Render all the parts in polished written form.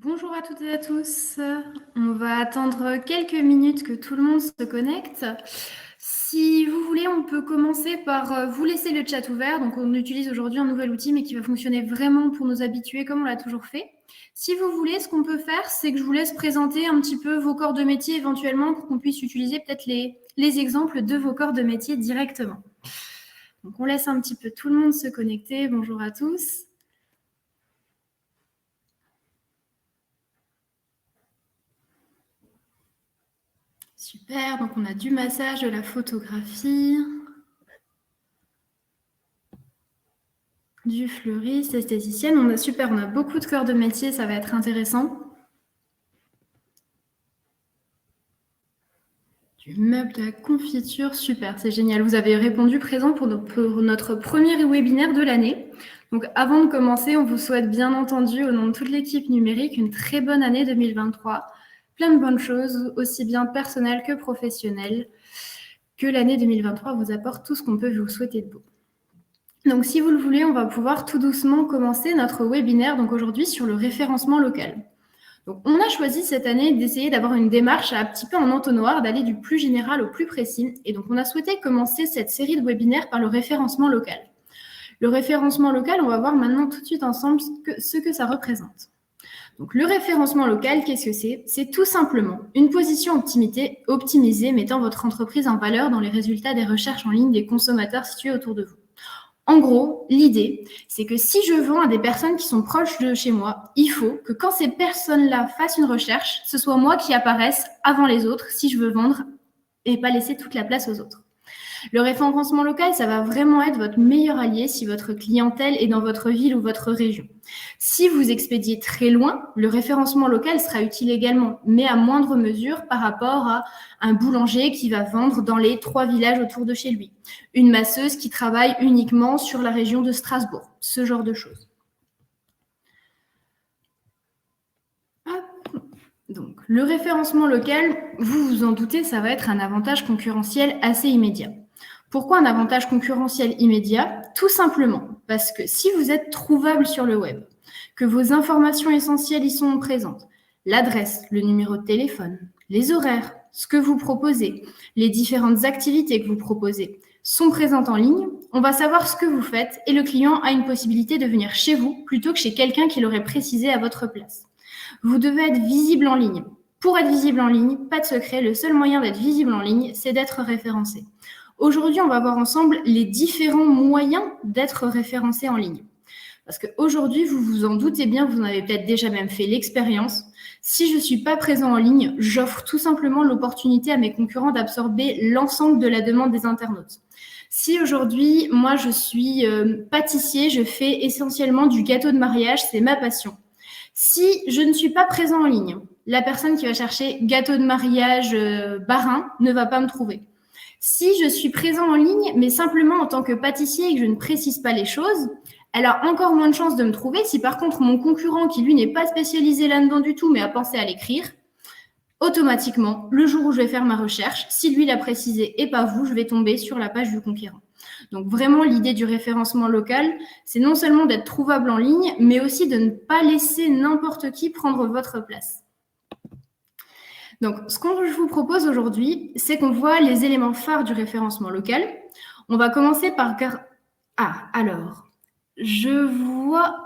Bonjour à toutes et à tous. On va attendre quelques minutes que tout le monde se connecte. Si vous voulez, on peut commencer par vous laisser le chat ouvert. Donc, on utilise aujourd'hui un nouvel outil, mais qui va fonctionner vraiment pour nous habituer comme on l'a toujours fait. Si vous voulez, ce qu'on peut faire, c'est que je vous laisse présenter un petit peu vos corps de métier éventuellement pour qu'on puisse utiliser peut-être les exemples de vos corps de métier directement. Donc, on laisse un petit peu tout le monde se connecter. Bonjour à tous. Super, donc on a du massage, de la photographie, du fleuriste, esthéticienne. On a beaucoup de corps de métier, ça va être intéressant. Du meuble, de la confiture, super, c'est génial. Vous avez répondu présent pour notre premier webinaire de l'année. Donc avant de commencer, on vous souhaite bien entendu au nom de toute l'équipe numérique une très bonne année 2023. Plein de bonnes choses, aussi bien personnelles que professionnelles. Que l'année 2023 vous apporte tout ce qu'on peut vous souhaiter de beau. Donc, si vous le voulez, on va pouvoir tout doucement commencer notre webinaire, donc aujourd'hui sur le référencement local. Donc, on a choisi cette année d'essayer d'avoir une démarche un petit peu en entonnoir, d'aller du plus général au plus précis. Et donc, on a souhaité commencer cette série de webinaires par le référencement local. Le référencement local, on va voir maintenant tout de suite ensemble ce que ça représente. Donc, le référencement local, qu'est-ce que c'est? C'est tout simplement une position optimisée mettant votre entreprise en valeur dans les résultats des recherches en ligne des consommateurs situés autour de vous. En gros, l'idée, c'est que si je vends à des personnes qui sont proches de chez moi, il faut que quand ces personnes-là fassent une recherche, ce soit moi qui apparaisse avant les autres si je veux vendre et pas laisser toute la place aux autres. Le référencement local, ça va vraiment être votre meilleur allié si votre clientèle est dans votre ville ou votre région. Si vous expédiez très loin, le référencement local sera utile également, mais à moindre mesure par rapport à un boulanger qui va vendre dans les 3 villages autour de chez lui, une masseuse qui travaille uniquement sur la région de Strasbourg, ce genre de choses. Donc, le référencement local, vous vous en doutez, ça va être un avantage concurrentiel assez immédiat. Pourquoi un avantage concurrentiel immédiat? Tout simplement parce que si vous êtes trouvable sur le web, que vos informations essentielles y sont présentes, l'adresse, le numéro de téléphone, les horaires, ce que vous proposez, les différentes activités que vous proposez sont présentes en ligne, on va savoir ce que vous faites et le client a une possibilité de venir chez vous plutôt que chez quelqu'un qui l'aurait précisé à votre place. Vous devez être visible en ligne. Pour être visible en ligne, pas de secret, le seul moyen d'être visible en ligne, c'est d'être référencé. Aujourd'hui, on va voir ensemble les différents moyens d'être référencé en ligne. Parce qu'aujourd'hui, vous vous en doutez bien, vous en avez peut-être déjà même fait l'expérience. Si je ne suis pas présent en ligne, j'offre tout simplement l'opportunité à mes concurrents d'absorber l'ensemble de la demande des internautes. Si aujourd'hui, moi, je suis pâtissier, je fais essentiellement du gâteau de mariage, c'est ma passion. Si je ne suis pas présent en ligne, la personne qui va chercher gâteau de mariage Barin ne va pas me trouver. Si je suis présent en ligne, mais simplement en tant que pâtissier et que je ne précise pas les choses, elle a encore moins de chances de me trouver. Si par contre mon concurrent, qui lui n'est pas spécialisé là-dedans du tout, mais a pensé à l'écrire, automatiquement, le jour où je vais faire ma recherche, si lui l'a précisé et pas vous, je vais tomber sur la page du conquérant. Donc vraiment, l'idée du référencement local, c'est non seulement d'être trouvable en ligne, mais aussi de ne pas laisser n'importe qui prendre votre place. Donc, ce que je vous propose aujourd'hui, c'est qu'on voit les éléments phares du référencement local. On va commencer par... Ah, alors, je vois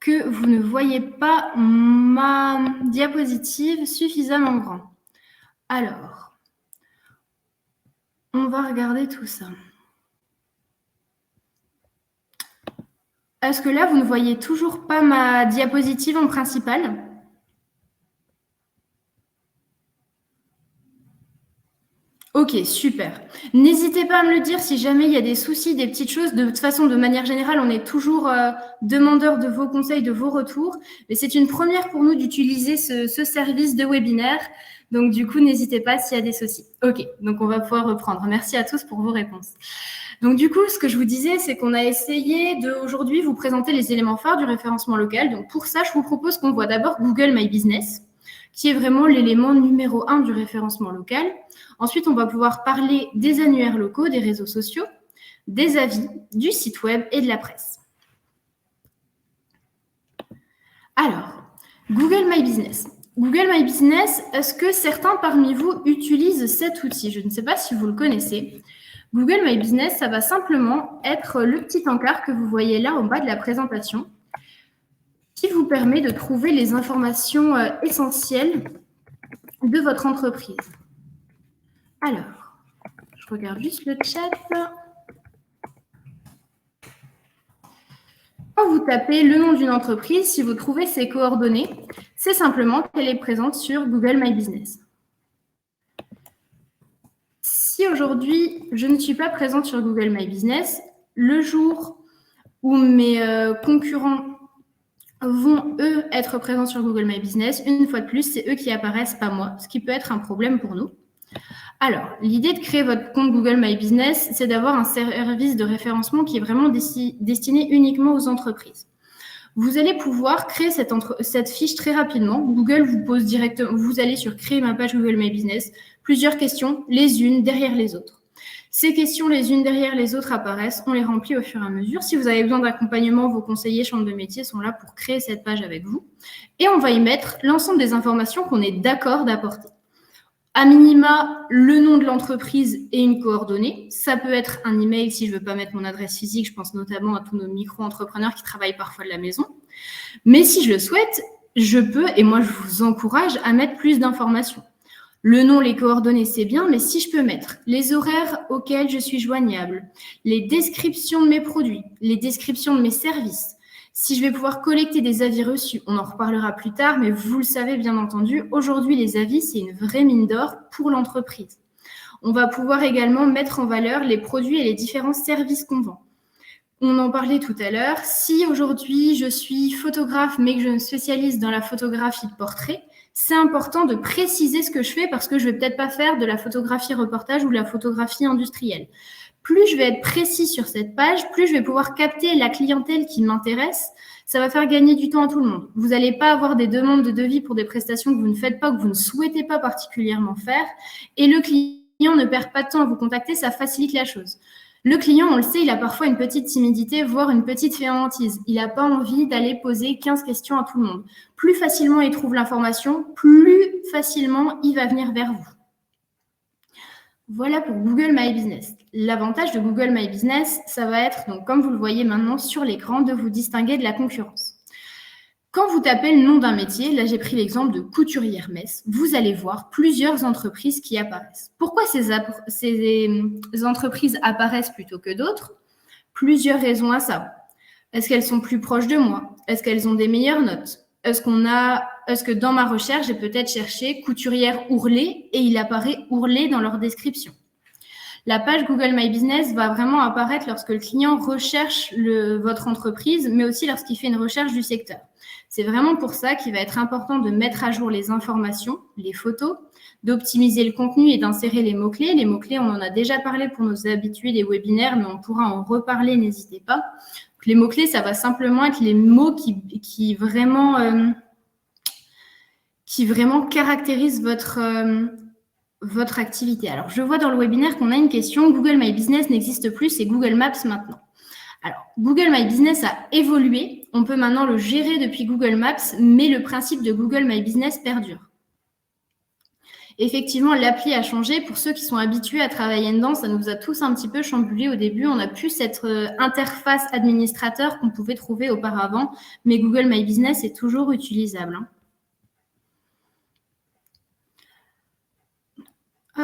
que vous ne voyez pas ma diapositive suffisamment grande. Alors, on va regarder tout ça. Est-ce que là, vous ne voyez toujours pas ma diapositive en principal ? Ok, super. N'hésitez pas à me le dire si jamais il y a des soucis, des petites choses. De toute façon, de manière générale, on est toujours demandeur de vos conseils, de vos retours. Mais c'est une première pour nous d'utiliser ce service de webinaire. Donc, du coup, n'hésitez pas s'il y a des soucis. Ok, donc on va pouvoir reprendre. Merci à tous pour vos réponses. Donc, du coup, ce que je vous disais, c'est qu'on a essayé d'aujourd'hui vous présenter les éléments phares du référencement local. Donc, pour ça, je vous propose qu'on voit d'abord Google My Business, qui est vraiment l'élément numéro 1 du référencement local. Ensuite, on va pouvoir parler des annuaires locaux, des réseaux sociaux, des avis, du site web et de la presse. Alors, Google My Business. Google My Business, est-ce que certains parmi vous utilisent cet outil? Je ne sais pas si vous le connaissez. Google My Business, ça va simplement être le petit encart que vous voyez là en bas de la présentation qui vous permet de trouver les informations essentielles de votre entreprise. Alors, je regarde juste le chat. Quand vous tapez le nom d'une entreprise, si vous trouvez ses coordonnées, c'est simplement qu'elle est présente sur Google My Business. Si aujourd'hui, je ne suis pas présente sur Google My Business, le jour où mes concurrents vont, eux, être présents sur Google My Business, une fois de plus, c'est eux qui apparaissent, pas moi, ce qui peut être un problème pour nous. Alors, l'idée de créer votre compte Google My Business, c'est d'avoir un service de référencement qui est vraiment destiné uniquement aux entreprises. Vous allez pouvoir créer cette fiche très rapidement. Google vous pose directement, vous allez sur créer ma page Google My Business, plusieurs questions, les unes derrière les autres. Ces questions, les unes derrière les autres, apparaissent, on les remplit au fur et à mesure. Si vous avez besoin d'accompagnement, vos conseillers chambre de métier sont là pour créer cette page avec vous. Et on va y mettre l'ensemble des informations qu'on est d'accord d'apporter. À minima, le nom de l'entreprise et une coordonnée. Ça peut être un email si je ne veux pas mettre mon adresse physique. Je pense notamment à tous nos micro-entrepreneurs qui travaillent parfois de la maison. Mais si je le souhaite, je peux, et moi je vous encourage à mettre plus d'informations. Le nom, les coordonnées, c'est bien, mais si je peux mettre les horaires auxquels je suis joignable, les descriptions de mes produits, les descriptions de mes services, si je vais pouvoir collecter des avis reçus, on en reparlera plus tard, mais vous le savez bien entendu, aujourd'hui, les avis, c'est une vraie mine d'or pour l'entreprise. On va pouvoir également mettre en valeur les produits et les différents services qu'on vend. On en parlait tout à l'heure. Si aujourd'hui, je suis photographe, mais que je me spécialise dans la photographie de portrait, c'est important de préciser ce que je fais parce que je ne vais peut-être pas faire de la photographie reportage ou de la photographie industrielle. Plus je vais être précis sur cette page, plus je vais pouvoir capter la clientèle qui m'intéresse. Ça va faire gagner du temps à tout le monde. Vous n'allez pas avoir des demandes de devis pour des prestations que vous ne faites pas, que vous ne souhaitez pas particulièrement faire. Et le client ne perd pas de temps à vous contacter, ça facilite la chose. Le client, on le sait, il a parfois une petite timidité, voire une petite fainéantise. Il n'a pas envie d'aller poser 15 questions à tout le monde. Plus facilement il trouve l'information, plus facilement il va venir vers vous. Voilà pour Google My Business. L'avantage de Google My Business, ça va être, donc, comme vous le voyez maintenant sur l'écran, de vous distinguer de la concurrence. Quand vous tapez le nom d'un métier, là j'ai pris l'exemple de couturière Metz, vous allez voir plusieurs entreprises qui apparaissent. Pourquoi ces entreprises apparaissent plutôt que d'autres? Plusieurs raisons à ça. Est-ce qu'elles sont plus proches de moi? Est-ce qu'elles ont des meilleures notes? Est-ce que dans ma recherche, j'ai peut-être cherché couturière Ourlet et il apparaît Ourlet dans leur description? La page Google My Business va vraiment apparaître lorsque le client recherche votre entreprise, mais aussi lorsqu'il fait une recherche du secteur. C'est vraiment pour ça qu'il va être important de mettre à jour les informations, les photos, d'optimiser le contenu et d'insérer les mots-clés. Les mots-clés, on en a déjà parlé pour nos habitués des webinaires, mais on pourra en reparler, n'hésitez pas. Les mots-clés, ça va simplement être les mots qui vraiment caractérisent votre activité. Alors, je vois dans le webinaire qu'on a une question. Google My Business n'existe plus, c'est Google Maps maintenant. Alors, Google My Business a évolué. On peut maintenant le gérer depuis Google Maps, mais le principe de Google My Business perdure. Effectivement, l'appli a changé. Pour ceux qui sont habitués à travailler dedans, ça nous a tous un petit peu chamboulé au début. On n'a plus cette interface administrateur qu'on pouvait trouver auparavant, mais Google My Business est toujours utilisable.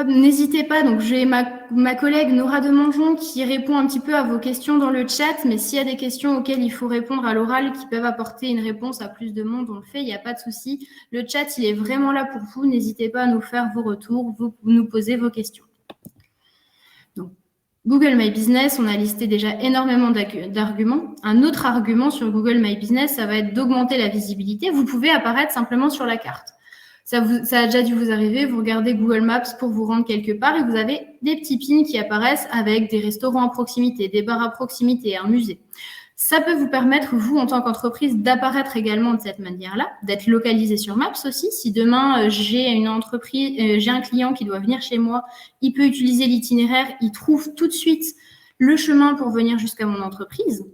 N'hésitez pas, donc j'ai ma collègue Nora Demangeon qui répond un petit peu à vos questions dans le chat, mais s'il y a des questions auxquelles il faut répondre à l'oral qui peuvent apporter une réponse à plus de monde, on le fait, il n'y a pas de souci. Le chat, il est vraiment là pour vous, n'hésitez pas à nous faire vos retours, nous poser vos questions. Donc, Google My Business, on a listé déjà énormément d'arguments. Un autre argument sur Google My Business, ça va être d'augmenter la visibilité. Vous pouvez apparaître simplement sur la carte. Ça a déjà dû vous arriver, vous regardez Google Maps pour vous rendre quelque part et vous avez des petits pins qui apparaissent avec des restaurants à proximité, des bars à proximité, un musée. Ça peut vous permettre, vous, en tant qu'entreprise, d'apparaître également de cette manière-là, d'être localisé sur Maps aussi. Si demain, j'ai un client qui doit venir chez moi, il peut utiliser l'itinéraire, il trouve tout de suite le chemin pour venir jusqu'à mon entreprise.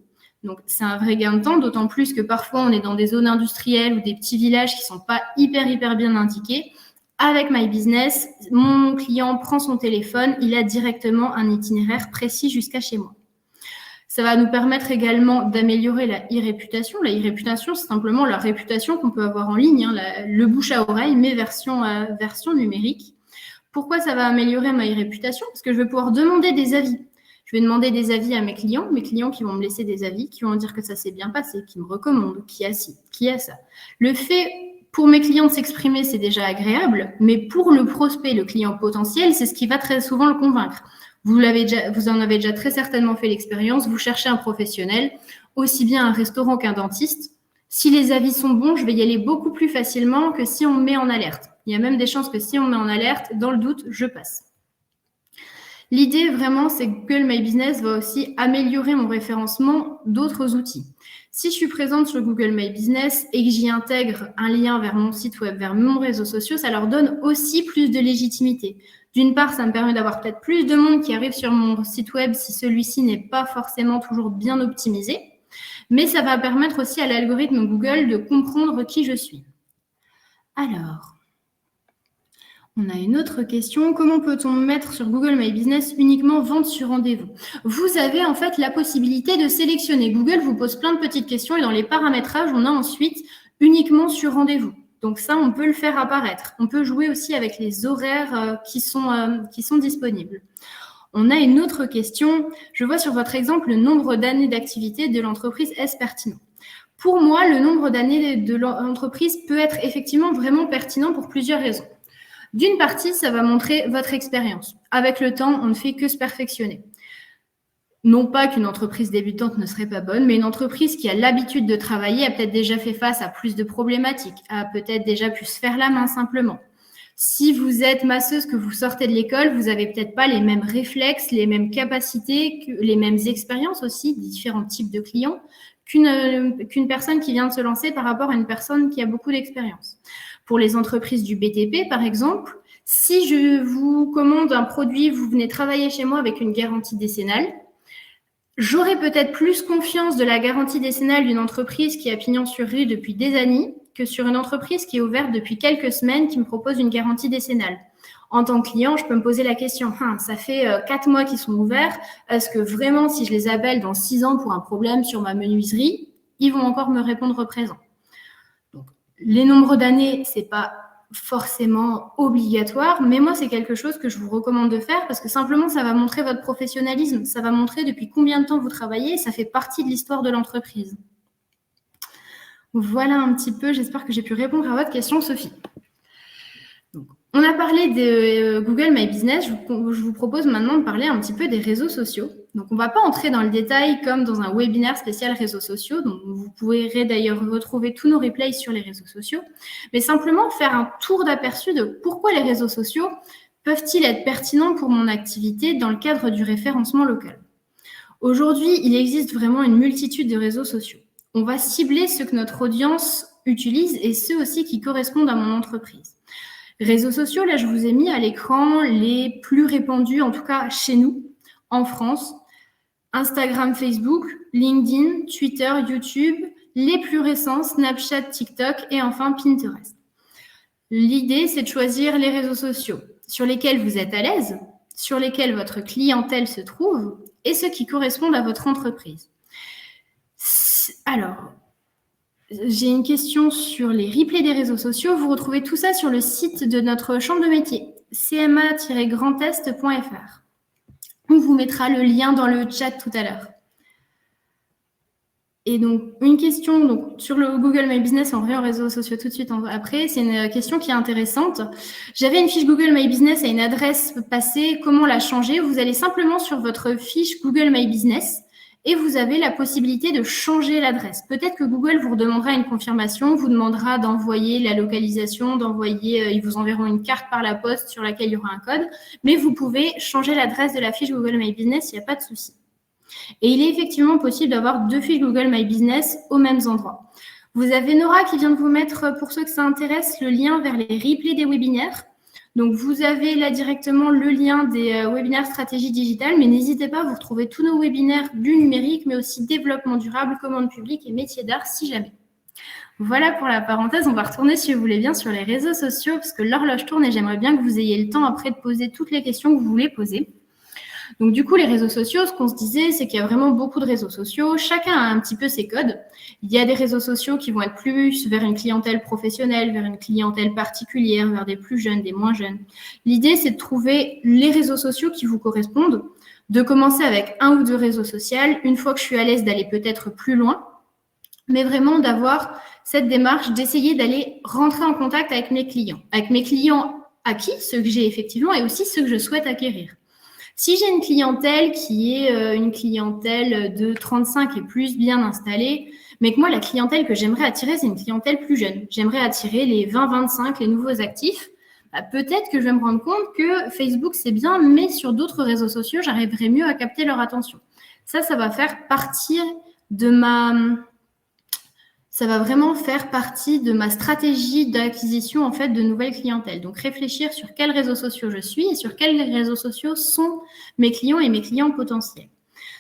Donc, c'est un vrai gain de temps, d'autant plus que parfois, on est dans des zones industrielles ou des petits villages qui ne sont pas hyper bien indiqués. Avec My Business, mon client prend son téléphone, il a directement un itinéraire précis jusqu'à chez moi. Ça va nous permettre également d'améliorer la e-réputation. La e-réputation, c'est simplement la réputation qu'on peut avoir en ligne, le bouche à oreille, mais version numérique. Pourquoi ça va améliorer ma e-réputation? Parce que je vais pouvoir demander des avis. Je vais demander des avis à mes clients qui vont me laisser des avis, qui vont me dire que ça s'est bien passé, qui me recommandent, qui a ci, qui a ça. Le fait pour mes clients de s'exprimer, c'est déjà agréable, mais pour le prospect, le client potentiel, c'est ce qui va très souvent le convaincre. Vous en avez déjà très certainement fait l'expérience, vous cherchez un professionnel, aussi bien un restaurant qu'un dentiste. Si les avis sont bons, je vais y aller beaucoup plus facilement que si on me met en alerte. Il y a même des chances que si on me met en alerte, dans le doute, je passe. L'idée vraiment, c'est que Google My Business va aussi améliorer mon référencement d'autres outils. Si je suis présente sur Google My Business et que j'y intègre un lien vers mon site web, vers mon réseau social, ça leur donne aussi plus de légitimité. D'une part, ça me permet d'avoir peut-être plus de monde qui arrive sur mon site web si celui-ci n'est pas forcément toujours bien optimisé, mais ça va permettre aussi à l'algorithme Google de comprendre qui je suis. Alors, on a une autre question. Comment peut-on mettre sur Google My Business uniquement vente sur rendez-vous? Vous avez en fait la possibilité de sélectionner. Google vous pose plein de petites questions et dans les paramétrages, on a ensuite uniquement sur rendez-vous. Donc ça, on peut le faire apparaître. On peut jouer aussi avec les horaires qui sont disponibles. On a une autre question. Je vois sur votre exemple le nombre d'années d'activité de l'entreprise. Est-ce pertinent? Pour moi, le nombre d'années de l'entreprise peut être effectivement vraiment pertinent pour plusieurs raisons. D'une partie, ça va montrer votre expérience. Avec le temps, on ne fait que se perfectionner. Non pas qu'une entreprise débutante ne serait pas bonne, mais une entreprise qui a l'habitude de travailler a peut-être déjà fait face à plus de problématiques, a peut-être déjà pu se faire la main simplement. Si vous êtes masseuse, que vous sortez de l'école, vous n'avez peut-être pas les mêmes réflexes, les mêmes capacités, les mêmes expériences aussi, différents types de clients, qu'une personne qui vient de se lancer par rapport à une personne qui a beaucoup d'expérience. Pour les entreprises du BTP, par exemple, si je vous commande un produit, vous venez travailler chez moi avec une garantie décennale, j'aurai peut-être plus confiance de la garantie décennale d'une entreprise qui a pignon sur rue depuis des années que sur une entreprise qui est ouverte depuis quelques semaines qui me propose une garantie décennale. En tant que client, je peux me poser la question, ça fait 4 mois qu'ils sont ouverts, est-ce que vraiment, si je les appelle dans 6 ans pour un problème sur ma menuiserie, ils vont encore me répondre présent? Donc, les nombres d'années, ce n'est pas forcément obligatoire, mais moi, c'est quelque chose que je vous recommande de faire parce que simplement, ça va montrer votre professionnalisme, ça va montrer depuis combien de temps vous travaillez, ça fait partie de l'histoire de l'entreprise. Voilà un petit peu, j'espère que j'ai pu répondre à votre question, Sophie. Donc, on a parlé de Google My Business, je vous propose maintenant de parler un petit peu des réseaux sociaux. Donc, on ne va pas entrer dans le détail comme dans un webinaire spécial réseaux sociaux, donc vous pourrez d'ailleurs retrouver tous nos replays sur les réseaux sociaux, mais simplement faire un tour d'aperçu de pourquoi les réseaux sociaux peuvent-ils être pertinents pour mon activité dans le cadre du référencement local. Aujourd'hui, il existe vraiment une multitude de réseaux sociaux. On va cibler ceux que notre audience utilise et ceux aussi qui correspondent à mon entreprise. Réseaux sociaux, là, je vous ai mis à l'écran les plus répandus, en tout cas chez nous, en France. Instagram, Facebook, LinkedIn, Twitter, YouTube, les plus récents, Snapchat, TikTok et enfin Pinterest. L'idée, c'est de choisir les réseaux sociaux sur lesquels vous êtes à l'aise, sur lesquels votre clientèle se trouve et ceux qui correspondent à votre entreprise. Alors, j'ai une question sur les replays des réseaux sociaux. Vous retrouvez tout ça sur le site de notre chambre de métier, cma-grandest.fr. On vous mettra le lien dans le chat tout à l'heure. Et donc, une question sur le Google My Business, on revient aux réseaux sociaux tout de suite après. C'est une question qui est intéressante. J'avais une fiche Google My Business à une adresse passée. Comment la changer? Vous allez simplement sur votre fiche Google My Business et vous avez la possibilité de changer l'adresse. Peut-être que Google vous redemandera une confirmation, vous demandera d'envoyer la localisation, ils vous enverront une carte par la poste sur laquelle il y aura un code, mais vous pouvez changer l'adresse de la fiche Google My Business, il n'y a pas de souci. Et il est effectivement possible d'avoir 2 fiches Google My Business aux mêmes endroits. Vous avez Nora qui vient de vous mettre, pour ceux que ça intéresse, le lien vers les replays des webinaires. Donc, vous avez là directement le lien des webinaires stratégie digitale, mais n'hésitez pas, vous retrouvez tous nos webinaires du numérique, mais aussi développement durable, commande publique et métier d'art si jamais. Voilà pour la parenthèse, on va retourner si vous voulez bien sur les réseaux sociaux, parce que l'horloge tourne et j'aimerais bien que vous ayez le temps après de poser toutes les questions que vous voulez poser. Donc du coup, les réseaux sociaux, ce qu'on se disait, c'est qu'il y a vraiment beaucoup de réseaux sociaux. Chacun a un petit peu ses codes. Il y a des réseaux sociaux qui vont être plus vers une clientèle professionnelle, vers une clientèle particulière, vers des plus jeunes, des moins jeunes. L'idée, c'est de trouver les réseaux sociaux qui vous correspondent, de commencer avec 1 ou 2 réseaux sociaux. Une fois que je suis à l'aise, d'aller peut-être plus loin, mais vraiment d'avoir cette démarche d'essayer d'aller rentrer en contact avec mes clients acquis, ceux que j'ai effectivement, et aussi ceux que je souhaite acquérir. Si j'ai une clientèle qui est une clientèle de 35 et plus bien installée, mais que moi, la clientèle que j'aimerais attirer, c'est une clientèle plus jeune. J'aimerais attirer les 20-25, les nouveaux actifs. Peut-être que je vais me rendre compte que Facebook, c'est bien, mais sur d'autres réseaux sociaux, j'arriverai mieux à capter leur attention. Ça va faire partie ça va vraiment faire partie de ma stratégie d'acquisition en fait de nouvelles clientèles. Donc réfléchir sur quels réseaux sociaux je suis et sur quels réseaux sociaux sont mes clients et mes clients potentiels.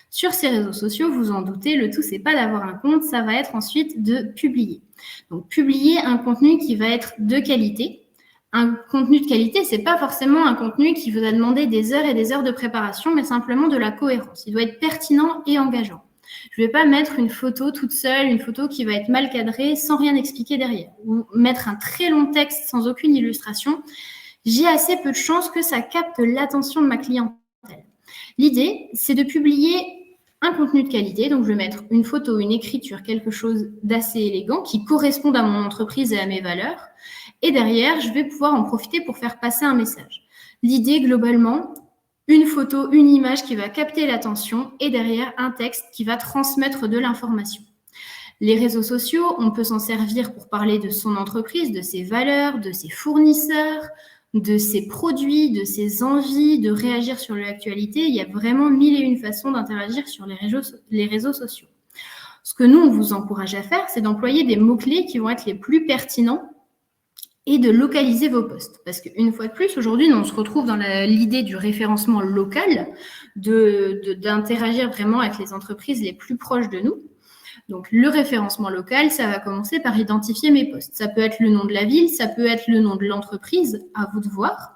Sur ces réseaux sociaux, vous en doutez, le tout c'est pas d'avoir un compte, ça va être ensuite de publier. Donc publier un contenu qui va être de qualité. Un contenu de qualité, c'est pas forcément un contenu qui vous a demandé des heures et des heures de préparation, mais simplement de la cohérence. Il doit être pertinent et engageant. Je ne vais pas mettre une photo toute seule, une photo qui va être mal cadrée sans rien expliquer derrière, ou mettre un très long texte sans aucune illustration. J'ai assez peu de chances que ça capte l'attention de ma clientèle. L'idée, c'est de publier un contenu de qualité, donc je vais mettre une photo, une écriture, quelque chose d'assez élégant qui corresponde à mon entreprise et à mes valeurs. Et derrière, je vais pouvoir en profiter pour faire passer un message. L'idée, globalement, une photo, une image qui va capter l'attention et derrière un texte qui va transmettre de l'information. Les réseaux sociaux, on peut s'en servir pour parler de son entreprise, de ses valeurs, de ses fournisseurs, de ses produits, de ses envies, de réagir sur l'actualité. Il y a vraiment 1001 façons d'interagir sur les réseaux sociaux. Ce que nous, on vous encourage à faire, c'est d'employer des mots-clés qui vont être les plus pertinents et de localiser vos posts. Parce qu'une fois de plus, aujourd'hui, on se retrouve dans l'idée du référencement local, d'interagir vraiment avec les entreprises les plus proches de nous. Donc, le référencement local, ça va commencer par identifier mes posts. Ça peut être le nom de la ville, ça peut être le nom de l'entreprise, à vous de voir.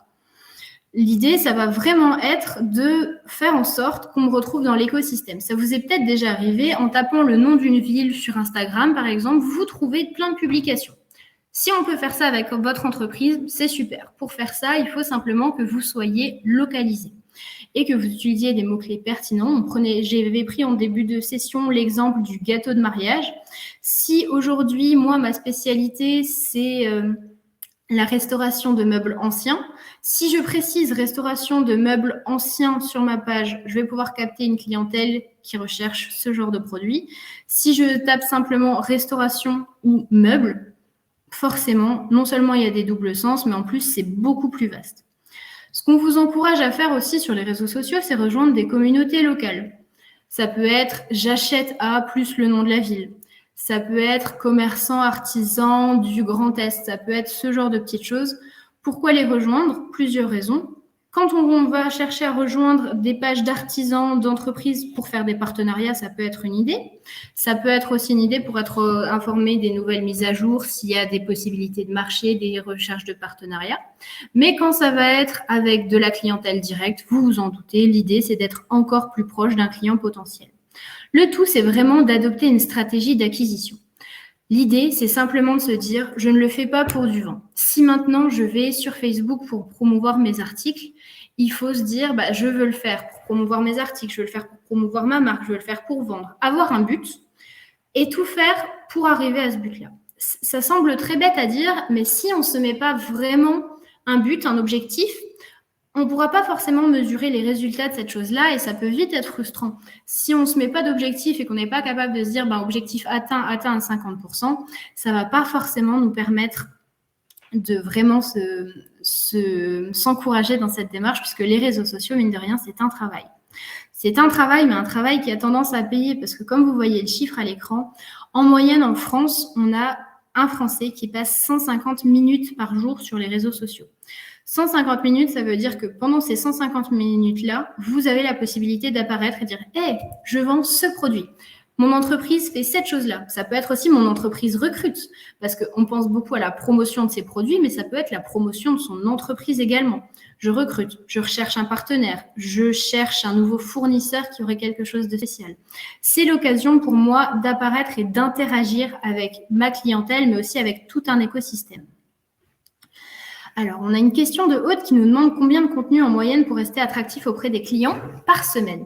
L'idée, ça va vraiment être de faire en sorte qu'on me retrouve dans l'écosystème. Ça vous est peut-être déjà arrivé, en tapant le nom d'une ville sur Instagram, par exemple, vous trouvez plein de publications. Si on peut faire ça avec votre entreprise, c'est super. Pour faire ça, il faut simplement que vous soyez localisé et que vous utilisiez des mots-clés pertinents. J'avais pris en début de session l'exemple du gâteau de mariage. Si aujourd'hui, moi, ma spécialité, c'est la restauration de meubles anciens, si je précise restauration de meubles anciens sur ma page, je vais pouvoir capter une clientèle qui recherche ce genre de produit. Si je tape simplement restauration ou meubles, forcément, non seulement il y a des doubles sens, mais en plus, c'est beaucoup plus vaste. Ce qu'on vous encourage à faire aussi sur les réseaux sociaux, c'est rejoindre des communautés locales. Ça peut être « j'achète à » plus le nom de la ville. Ça peut être « commerçant, artisan du Grand Est ». Ça peut être ce genre de petites choses. Pourquoi les rejoindre? Plusieurs raisons. Quand on va chercher à rejoindre des pages d'artisans, d'entreprises pour faire des partenariats, ça peut être une idée. Ça peut être aussi une idée pour être informé des nouvelles mises à jour, s'il y a des possibilités de marché, des recherches de partenariats. Mais quand ça va être avec de la clientèle directe, vous vous en doutez, l'idée, c'est d'être encore plus proche d'un client potentiel. Le tout, c'est vraiment d'adopter une stratégie d'acquisition. L'idée, c'est simplement de se dire, je ne le fais pas pour du vent. Si maintenant je vais sur Facebook pour promouvoir mes articles, il faut se dire, je veux le faire pour promouvoir mes articles, je veux le faire pour promouvoir ma marque, je veux le faire pour vendre. Avoir un but et tout faire pour arriver à ce but-là. Ça semble très bête à dire, mais si on ne se met pas vraiment un but, un objectif, on ne pourra pas forcément mesurer les résultats de cette chose-là et ça peut vite être frustrant. Si on ne se met pas d'objectif et qu'on n'est pas capable de se dire objectif atteint à 50%, ça ne va pas forcément nous permettre de vraiment s'encourager dans cette démarche puisque les réseaux sociaux, mine de rien, c'est un travail. C'est un travail, mais un travail qui a tendance à payer parce que comme vous voyez le chiffre à l'écran, en moyenne en France, on a un Français qui passe 150 minutes par jour sur les réseaux sociaux. 150 minutes, ça veut dire que pendant ces 150 minutes-là, vous avez la possibilité d'apparaître et dire « Hey, je vends ce produit ». Mon entreprise fait cette chose-là. Ça peut être aussi mon entreprise recrute, parce qu'on pense beaucoup à la promotion de ses produits, mais ça peut être la promotion de son entreprise également. Je recrute, je recherche un partenaire, je cherche un nouveau fournisseur qui aurait quelque chose de spécial. C'est l'occasion pour moi d'apparaître et d'interagir avec ma clientèle, mais aussi avec tout un écosystème. Alors, on a une question de Aude qui nous demande combien de contenu en moyenne pour rester attractif auprès des clients par semaine.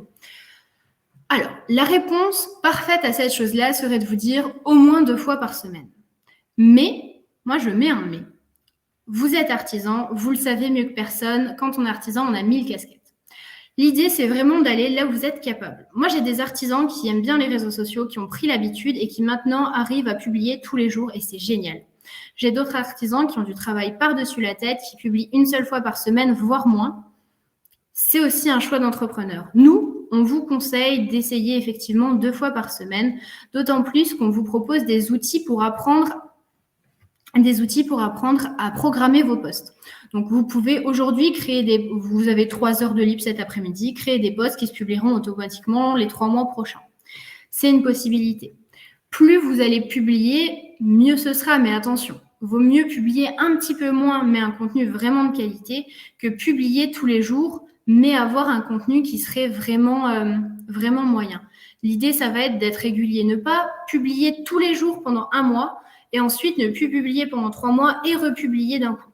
Alors, la réponse parfaite à cette chose-là serait de vous dire au moins 2 fois par semaine. Mais, moi je mets un mais. Vous êtes artisan, vous le savez mieux que personne, quand on est artisan, on a 1000 casquettes. L'idée, c'est vraiment d'aller là où vous êtes capable. Moi, j'ai des artisans qui aiment bien les réseaux sociaux, qui ont pris l'habitude et qui maintenant arrivent à publier tous les jours et c'est génial. J'ai d'autres artisans qui ont du travail par-dessus la tête, qui publient une seule fois par semaine, voire moins. C'est aussi un choix d'entrepreneur. Nous, on vous conseille d'essayer effectivement 2 fois par semaine, d'autant plus qu'on vous propose des outils pour apprendre à programmer vos posts. Donc, vous pouvez aujourd'hui vous avez 3 heures de libre cet après-midi, créer des posts qui se publieront automatiquement les 3 mois prochains. C'est une possibilité. Plus vous allez publier, mieux ce sera, mais attention, vaut mieux publier un petit peu moins, mais un contenu vraiment de qualité, que publier tous les jours, mais avoir un contenu qui serait vraiment moyen. L'idée, ça va être d'être régulier, ne pas publier tous les jours pendant 1 mois et ensuite ne plus publier pendant 3 mois et republier d'un coup.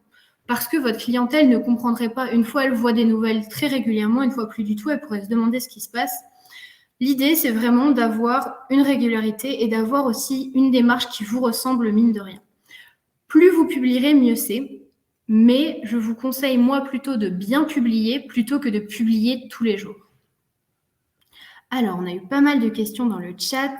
Parce que votre clientèle ne comprendrait pas. Une fois, elle voit des nouvelles très régulièrement, une fois plus du tout, elle pourrait se demander ce qui se passe. L'idée, c'est vraiment d'avoir une régularité et d'avoir aussi une démarche qui vous ressemble mine de rien. Plus vous publierez, mieux c'est. Mais je vous conseille, moi, plutôt de bien publier plutôt que de publier tous les jours. Alors, on a eu pas mal de questions dans le chat.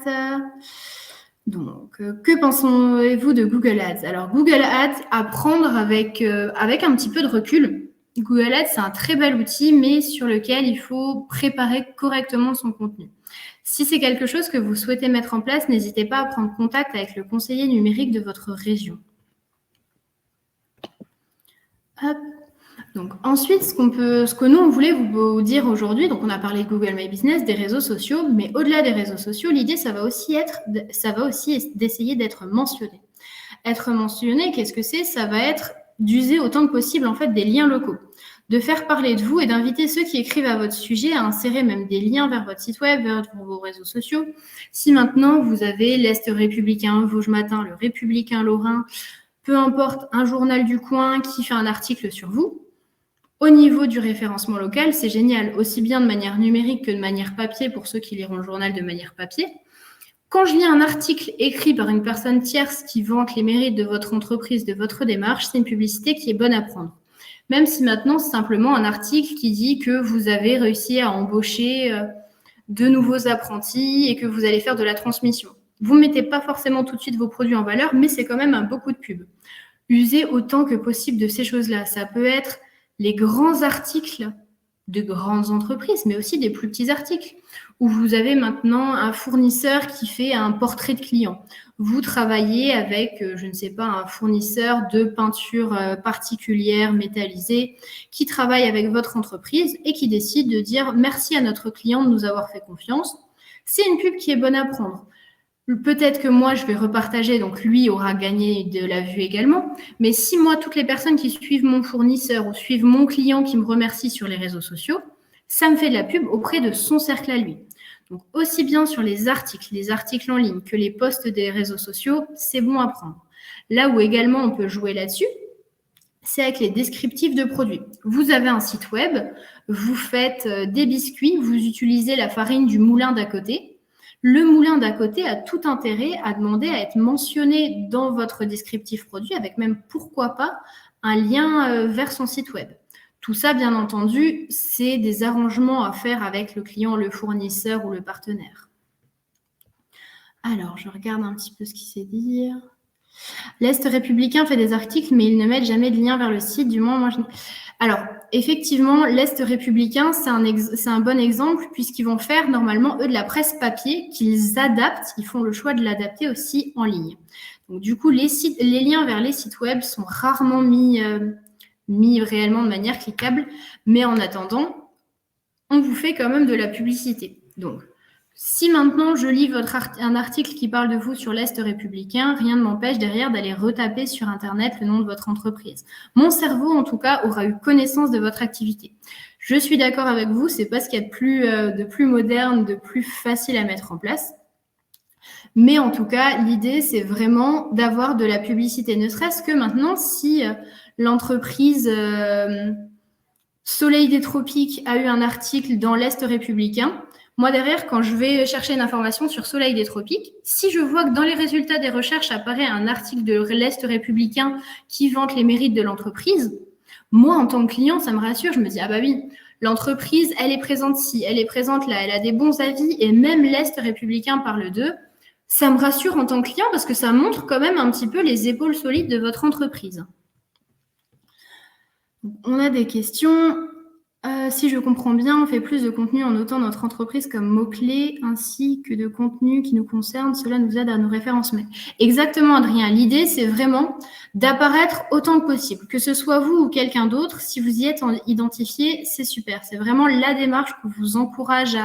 Donc, que pensez-vous de Google Ads? Alors, Google Ads, à prendre avec un petit peu de recul. Google Ads, c'est un très bel outil, mais sur lequel il faut préparer correctement son contenu. Si c'est quelque chose que vous souhaitez mettre en place, n'hésitez pas à prendre contact avec le conseiller numérique de votre région. Hop. Donc ensuite, ce que nous on voulait vous dire aujourd'hui, donc on a parlé de Google My Business, des réseaux sociaux, mais au-delà des réseaux sociaux, l'idée ça va aussi d'essayer d'être mentionné. Être mentionné, qu'est-ce que c'est? Ça va être d'user autant que possible en fait des liens locaux, de faire parler de vous et d'inviter ceux qui écrivent à votre sujet à insérer même des liens vers votre site web, vers vos réseaux sociaux. Si maintenant vous avez l'Est républicain, Vosges Matin, le Républicain Lorrain, peu importe, un journal du coin qui fait un article sur vous, au niveau du référencement local, c'est génial, aussi bien de manière numérique que de manière papier pour ceux qui liront le journal de manière papier. Quand je lis un article écrit par une personne tierce qui vante les mérites de votre entreprise, de votre démarche, c'est une publicité qui est bonne à prendre. Même si maintenant, c'est simplement un article qui dit que vous avez réussi à embaucher de nouveaux apprentis et que vous allez faire de la transmission. Vous ne mettez pas forcément tout de suite vos produits en valeur, mais c'est quand même un beau coup de pub. Usez autant que possible de ces choses-là. Ça peut être les grands articles de grandes entreprises, mais aussi des plus petits articles, où vous avez maintenant un fournisseur qui fait un portrait de client. Vous travaillez avec, je ne sais pas, un fournisseur de peinture particulière, métallisée, qui travaille avec votre entreprise et qui décide de dire merci à notre client de nous avoir fait confiance. C'est une pub qui est bonne à prendre. Peut-être que moi, je vais repartager, donc lui aura gagné de la vue également. Mais si moi, toutes les personnes qui suivent mon fournisseur ou suivent mon client qui me remercie sur les réseaux sociaux, ça me fait de la pub auprès de son cercle à lui. Donc, aussi bien sur les articles en ligne que les posts des réseaux sociaux, c'est bon à prendre. Là où également on peut jouer là-dessus, c'est avec les descriptifs de produits. Vous avez un site web, vous faites des biscuits, vous utilisez la farine du moulin d'à côté. Le moulin d'à côté a tout intérêt à demander à être mentionné dans votre descriptif produit avec même, pourquoi pas, un lien vers son site web. Tout ça, bien entendu, c'est des arrangements à faire avec le client, le fournisseur ou le partenaire. Alors, je regarde un petit peu ce qui s'est dit. L'Est républicain fait des articles, mais ils ne mettent jamais de lien vers le site, du moins moi je... Alors, effectivement, l'Est républicain, c'est un bon exemple puisqu'ils vont faire normalement, eux, de la presse papier qu'ils adaptent. Ils font le choix de l'adapter aussi en ligne. Donc, du coup, les liens vers les sites web sont rarement mis réellement de manière cliquable, mais en attendant, on vous fait quand même de la publicité. Donc, si maintenant je lis un article qui parle de vous sur l'Est républicain, rien ne m'empêche derrière d'aller retaper sur Internet le nom de votre entreprise. Mon cerveau, en tout cas, aura eu connaissance de votre activité. Je suis d'accord avec vous, c'est pas ce qu'il y a de plus moderne, de plus facile à mettre en place. Mais en tout cas, l'idée, c'est vraiment d'avoir de la publicité, ne serait-ce que maintenant, si l'entreprise Soleil des Tropiques a eu un article dans l'Est républicain. Moi, derrière, quand je vais chercher une information sur Soleil des Tropiques, si je vois que dans les résultats des recherches apparaît un article de l'Est républicain qui vante les mérites de l'entreprise, moi, en tant que client, ça me rassure. Je me dis, ah bah oui, l'entreprise, elle est présente ci, elle est présente là, elle a des bons avis et même l'Est républicain parle d'eux. Ça me rassure en tant que client parce que ça montre quand même un petit peu les épaules solides de votre entreprise. On a des questions. Si je comprends bien, on fait plus de contenu en notant notre entreprise comme mot-clé ainsi que de contenu qui nous concerne. Cela nous aide à nous référencer. Exactement, Adrien. L'idée, c'est vraiment d'apparaître autant que possible. Que ce soit vous ou quelqu'un d'autre, si vous y êtes identifié, c'est super. C'est vraiment la démarche qu'on vous encourage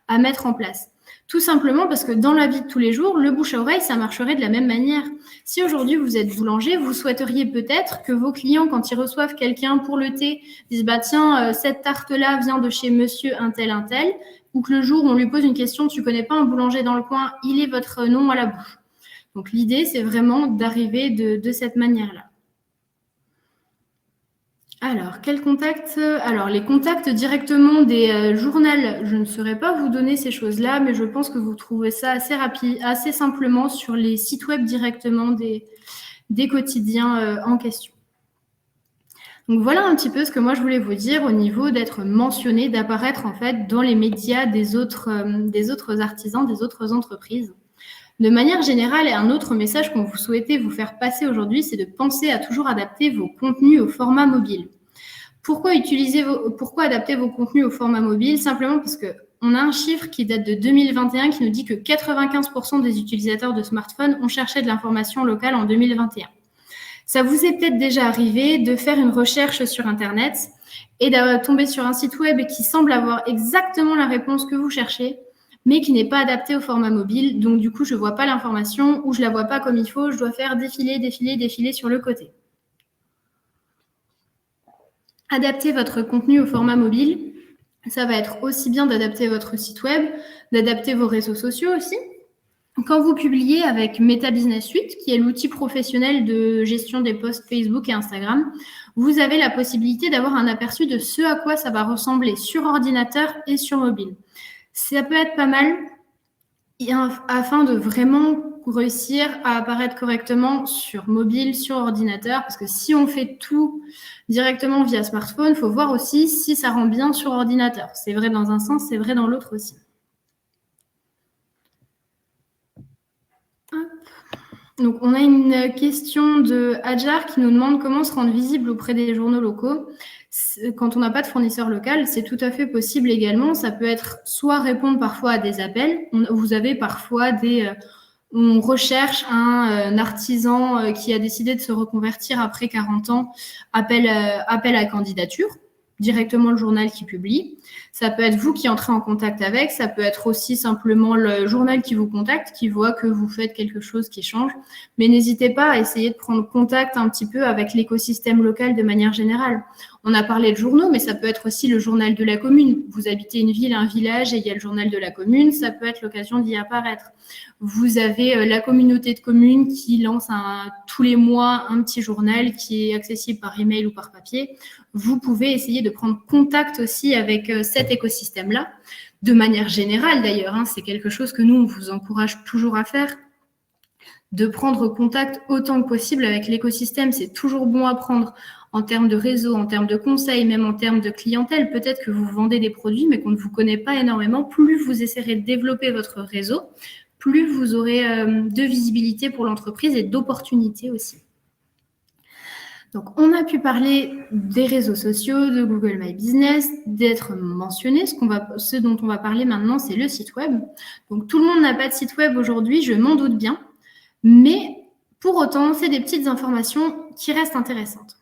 à mettre en place. Tout simplement parce que dans la vie de tous les jours, le bouche à oreille, ça marcherait de la même manière. Si aujourd'hui vous êtes boulanger, vous souhaiteriez peut-être que vos clients, quand ils reçoivent quelqu'un pour le thé, disent bah tiens, cette tarte-là vient de chez monsieur un tel, ou que le jour où on lui pose une question, tu connais pas un boulanger dans le coin, il est votre nom à la bouche. Donc l'idée, c'est vraiment d'arriver de cette manière-là. Alors, quel contact? Alors, les contacts directement des journaux, je ne saurais pas vous donner ces choses-là, mais je pense que vous trouvez ça assez rapide, assez simplement sur les sites web directement des quotidiens en question. Donc, voilà un petit peu ce que moi je voulais vous dire au niveau d'être mentionné, d'apparaître en fait dans les médias des autres artisans, des autres entreprises. De manière générale, et un autre message qu'on vous souhaitait vous faire passer aujourd'hui, c'est de penser à toujours adapter vos contenus au format mobile. Pourquoi adapter vos contenus au format mobile? Simplement parce qu'on a un chiffre qui date de 2021 qui nous dit que 95% des utilisateurs de smartphones ont cherché de l'information locale en 2021. Ça vous est peut-être déjà arrivé de faire une recherche sur Internet et de tomber sur un site web qui semble avoir exactement la réponse que vous cherchez, mais qui n'est pas adapté au format mobile. Donc, du coup, je ne vois pas l'information ou je ne la vois pas comme il faut. Je dois faire défiler sur le côté. Adapter votre contenu au format mobile, ça va être aussi bien d'adapter votre site web, d'adapter vos réseaux sociaux aussi. Quand vous publiez avec Meta Business Suite, qui est l'outil professionnel de gestion des posts Facebook et Instagram, vous avez la possibilité d'avoir un aperçu de ce à quoi ça va ressembler sur ordinateur et sur mobile. Ça peut être pas mal afin de vraiment réussir à apparaître correctement sur mobile, sur ordinateur, parce que si on fait tout directement via smartphone, il faut voir aussi si ça rend bien sur ordinateur. C'est vrai dans un sens, c'est vrai dans l'autre aussi. Donc, on a une question de Hadjar qui nous demande comment se rendre visible auprès des journaux locaux. Quand on n'a pas de fournisseur local, c'est tout à fait possible également. Ça peut être soit répondre parfois à des appels. Vous avez parfois on recherche un artisan qui a décidé de se reconvertir après 40 ans, appel à candidature, directement le journal qui publie. Ça peut être vous qui entrez en contact avec, ça peut être aussi simplement le journal qui vous contacte, qui voit que vous faites quelque chose qui change. Mais n'hésitez pas à essayer de prendre contact un petit peu avec l'écosystème local de manière générale. On a parlé de journaux, mais ça peut être aussi le journal de la commune. Vous habitez une ville, un village et il y a le journal de la commune, ça peut être l'occasion d'y apparaître. Vous avez la communauté de communes qui lance tous les mois un petit journal qui est accessible par email ou par papier. Vous pouvez essayer de prendre contact aussi avec cet écosystème-là, de manière générale d'ailleurs. C'est quelque chose que nous, on vous encourage toujours à faire, de prendre contact autant que possible avec l'écosystème. C'est toujours bon à prendre en termes de réseau, en termes de conseils, même en termes de clientèle. Peut-être que vous vendez des produits, mais qu'on ne vous connaît pas énormément. Plus vous essaierez de développer votre réseau, plus vous aurez de visibilité pour l'entreprise et d'opportunités aussi. Donc, on a pu parler des réseaux sociaux, de Google My Business, d'être mentionné. Ce dont on va parler maintenant, c'est le site web. Donc, tout le monde n'a pas de site web aujourd'hui, je m'en doute bien. Mais Pour autant, c'est des petites informations qui restent intéressantes.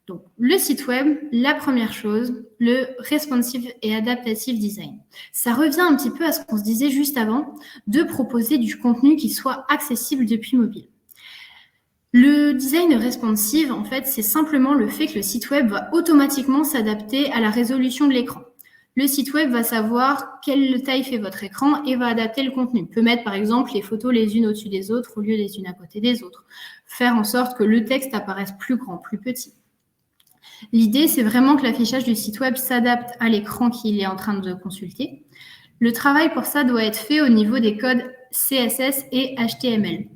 Donc, le site web, la première chose, le responsive et adaptative design. Ça revient un petit peu à ce qu'on se disait juste avant, de proposer du contenu qui soit accessible depuis mobile. Le design responsive, en fait, c'est simplement le fait que le site web va automatiquement s'adapter à la résolution de l'écran. Le site web va savoir quelle taille fait votre écran et va adapter le contenu. Il peut mettre, par exemple, les photos les unes au-dessus des autres au lieu les unes à côté des autres. Faire en sorte que le texte apparaisse plus grand, plus petit. L'idée, c'est vraiment que l'affichage du site web s'adapte à l'écran qu'il est en train de consulter. Le travail pour ça doit être fait au niveau des codes CSS et HTML.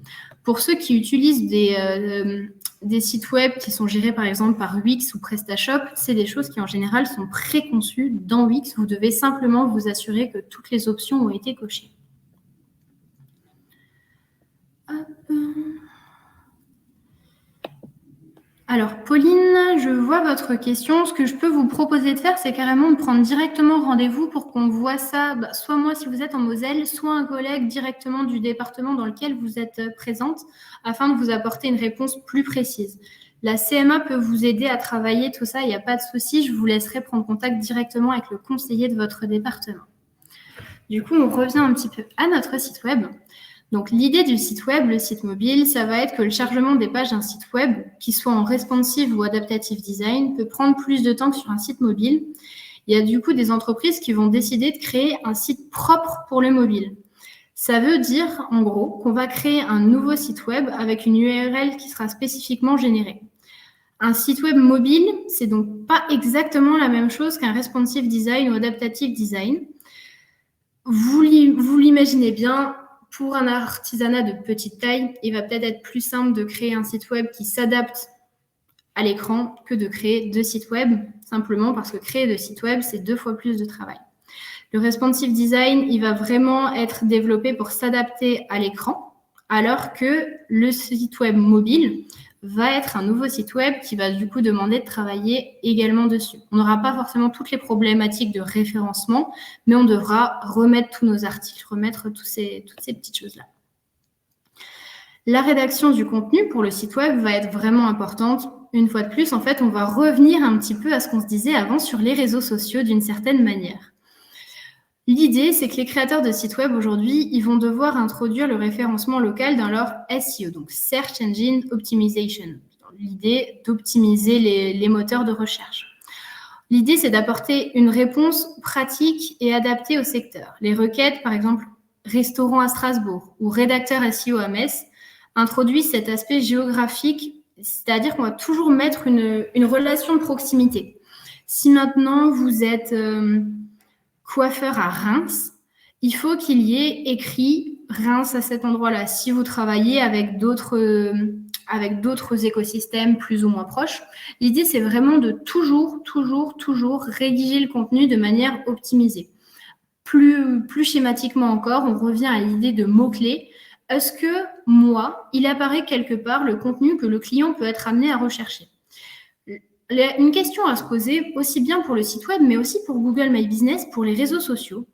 Pour ceux qui utilisent des sites web qui sont gérés par exemple par Wix ou PrestaShop, c'est des choses qui en général sont préconçues dans Wix. Vous devez simplement vous assurer que toutes les options ont été cochées. Alors, Pauline, je vois votre question. Ce que je peux vous proposer de faire, c'est carrément de prendre directement rendez-vous pour qu'on voit ça, soit moi si vous êtes en Moselle, soit un collègue directement du département dans lequel vous êtes présente, afin de vous apporter une réponse plus précise. La CMA peut vous aider à travailler tout ça, il n'y a pas de souci. Je vous laisserai prendre contact directement avec le conseiller de votre département. Du coup, on revient un petit peu à notre site web. Donc, l'idée du site web, le site mobile, ça va être que le chargement des pages d'un site web, qu'il soit en responsive ou adaptative design, peut prendre plus de temps que sur un site mobile. Il y a du coup des entreprises qui vont décider de créer un site propre pour le mobile. Ça veut dire, en gros, qu'on va créer un nouveau site web avec une URL qui sera spécifiquement générée. Un site web mobile, c'est donc pas exactement la même chose qu'un responsive design ou adaptative design. Vous l'imaginez bien, pour un artisanat de petite taille, il va peut-être être plus simple de créer un site web qui s'adapte à l'écran que de créer 2 sites web, simplement parce que créer 2 sites web, c'est 2 fois plus de travail. Le responsive design, il va vraiment être développé pour s'adapter à l'écran, alors que le site web mobile va être un nouveau site web qui va du coup demander de travailler également dessus. On n'aura pas forcément toutes les problématiques de référencement, mais on devra remettre tous nos articles, remettre toutes ces petites choses-là. La rédaction du contenu pour le site web va être vraiment importante. Une fois de plus, en fait, on va revenir un petit peu à ce qu'on se disait avant sur les réseaux sociaux d'une certaine manière. L'idée, c'est que les créateurs de sites web aujourd'hui, ils vont devoir introduire le référencement local dans leur SEO, donc Search Engine Optimization. L'idée d'optimiser les moteurs de recherche. L'idée, c'est d'apporter une réponse pratique et adaptée au secteur. Les requêtes, par exemple, restaurant à Strasbourg ou rédacteur SEO à Metz, introduisent cet aspect géographique, c'est-à-dire qu'on va toujours mettre une relation de proximité. Si maintenant vous êtes coiffeur à Reims, il faut qu'il y ait écrit Reims à cet endroit-là. Si vous travaillez avec d'autres écosystèmes plus ou moins proches, l'idée, c'est vraiment de toujours rédiger le contenu de manière optimisée. Plus schématiquement encore, on revient à l'idée de mots-clés. Est-ce que moi, il apparaît quelque part le contenu que le client peut être amené à rechercher? Une question à se poser, aussi bien pour le site web, mais aussi pour Google My Business, pour les réseaux sociaux.